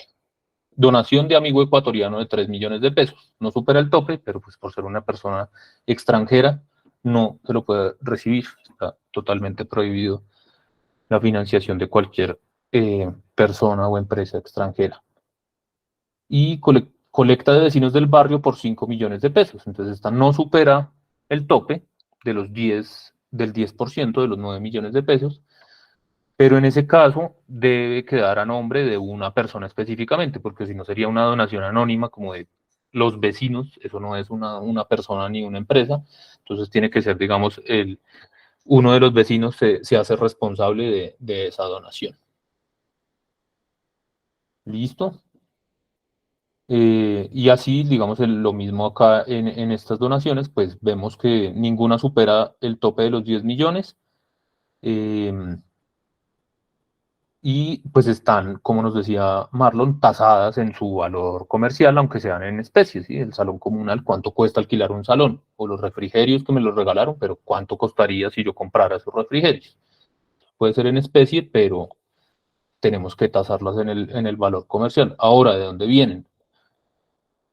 Donación de amigo ecuatoriano de 3 millones de pesos. No supera el tope, pero pues por ser una persona extranjera, no se lo puede recibir. Está totalmente prohibido la financiación de cualquier persona o empresa extranjera. Y colecta de vecinos del barrio por 5 millones de pesos. Entonces esta no supera el tope de los del 10% de los 9 millones de pesos, pero en ese caso debe quedar a nombre de una persona específicamente, porque si no sería una donación anónima como de los vecinos, eso no es una persona ni una empresa, entonces tiene que ser, digamos, uno de los vecinos se hace responsable de esa donación. ¿Listo? Y así, digamos, lo mismo acá en estas donaciones, pues vemos que ninguna supera el tope de los 10 millones. Y pues están, como nos decía Marlon, tasadas en su valor comercial, aunque sean en especies, ¿sí? El salón comunal, ¿cuánto cuesta alquilar un salón? O los refrigerios que me los regalaron, pero ¿cuánto costaría si yo comprara esos refrigerios? Puede ser en especie, pero tenemos que tasarlas en el valor comercial. Ahora, ¿de dónde vienen?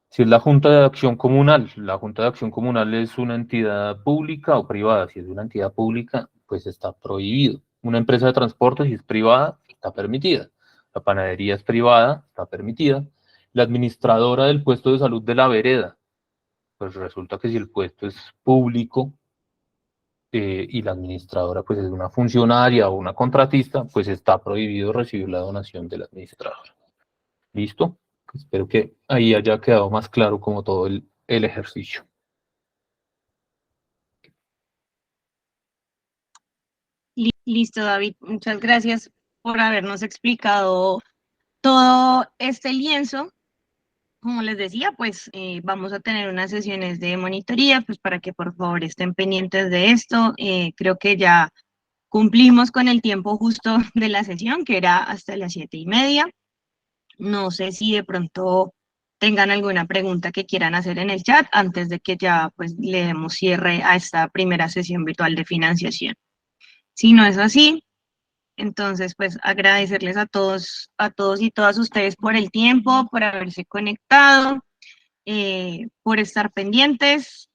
Si es la Junta de Acción Comunal, la Junta de Acción Comunal es una entidad pública o privada. Si es una entidad pública, pues está prohibido. Una empresa de transporte, si es privada, está permitida. La panadería es privada, está permitida. La administradora del puesto de salud de la vereda, pues resulta que si el puesto es público y la administradora pues es una funcionaria o una contratista, pues está prohibido recibir la donación de la administradora. ¿Listo? Espero que ahí haya quedado más claro como todo el ejercicio. Listo, David. Muchas gracias por habernos explicado todo este lienzo. Como les decía, pues vamos a tener unas sesiones de monitoría, pues para que por favor estén pendientes de esto. Creo que ya cumplimos con el tiempo justo de la sesión, que era hasta las 7:30. No sé si de pronto tengan alguna pregunta que quieran hacer en el chat antes de que ya pues le demos cierre a esta primera sesión virtual de financiación. Si no es así, entonces pues agradecerles a todos y todas ustedes por el tiempo, por haberse conectado, por estar pendientes.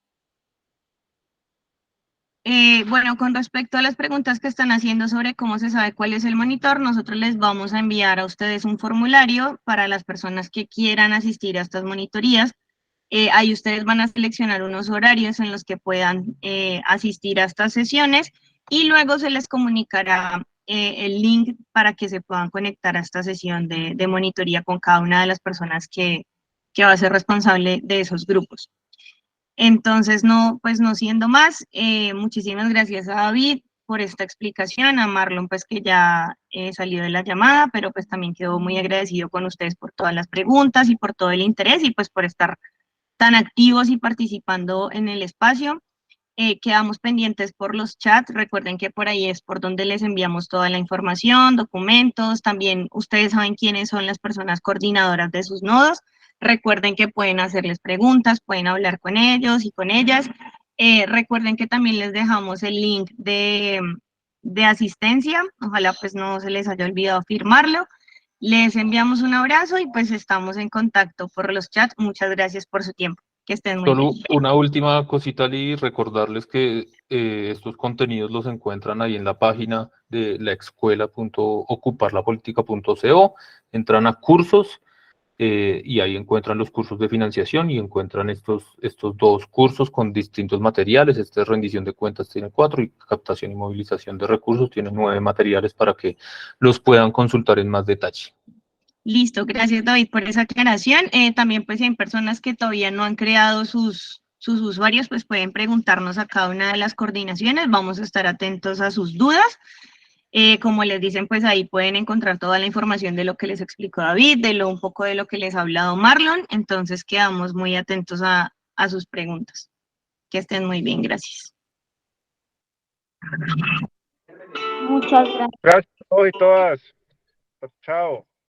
Bueno, con respecto a las preguntas que están haciendo sobre cómo se sabe cuál es el monitor, nosotros les vamos a enviar a ustedes un formulario para las personas que quieran asistir a estas monitorías. Ahí ustedes van a seleccionar unos horarios en los que puedan asistir a estas sesiones y luego se les comunicará el link para que se puedan conectar a esta sesión de monitoría con cada una de las personas que va a ser responsable de esos grupos. Entonces, pues no siendo más, muchísimas gracias a David por esta explicación, a Marlon, pues que ya salió de la llamada, pero pues también quedó muy agradecido con ustedes por todas las preguntas y por todo el interés y pues por estar tan activos y participando en el espacio. Quedamos pendientes por los chats, recuerden que por ahí es por donde les enviamos toda la información, documentos, también ustedes saben quiénes son las personas coordinadoras de sus nodos. Recuerden que pueden hacerles preguntas, pueden hablar con ellos y con ellas. Recuerden que también les dejamos el link de asistencia. Ojalá pues no se les haya olvidado firmarlo. Les enviamos un abrazo y pues estamos en contacto por los chats. Muchas gracias por su tiempo. Que estén muy bien. Solo una última cosita, Lee, recordarles que estos contenidos los encuentran ahí en la página de laescuela.ocuparlapolitica.co. Entran a cursos y ahí encuentran los cursos de financiación y encuentran estos dos cursos con distintos materiales. Este es rendición de cuentas, tiene 4, y captación y movilización de recursos tiene 9 materiales para que los puedan consultar en más detalle. Listo, gracias David por esa aclaración. También pues si hay personas que todavía no han creado sus usuarios, pues pueden preguntarnos a cada una de las coordinaciones. Vamos a estar atentos a sus dudas. Como les dicen, pues ahí pueden encontrar toda la información de lo que les explicó David, un poco de lo que les ha hablado Marlon. Entonces quedamos muy atentos a sus preguntas. Que estén muy bien, gracias. Muchas gracias. Gracias a todos y todas. Chao.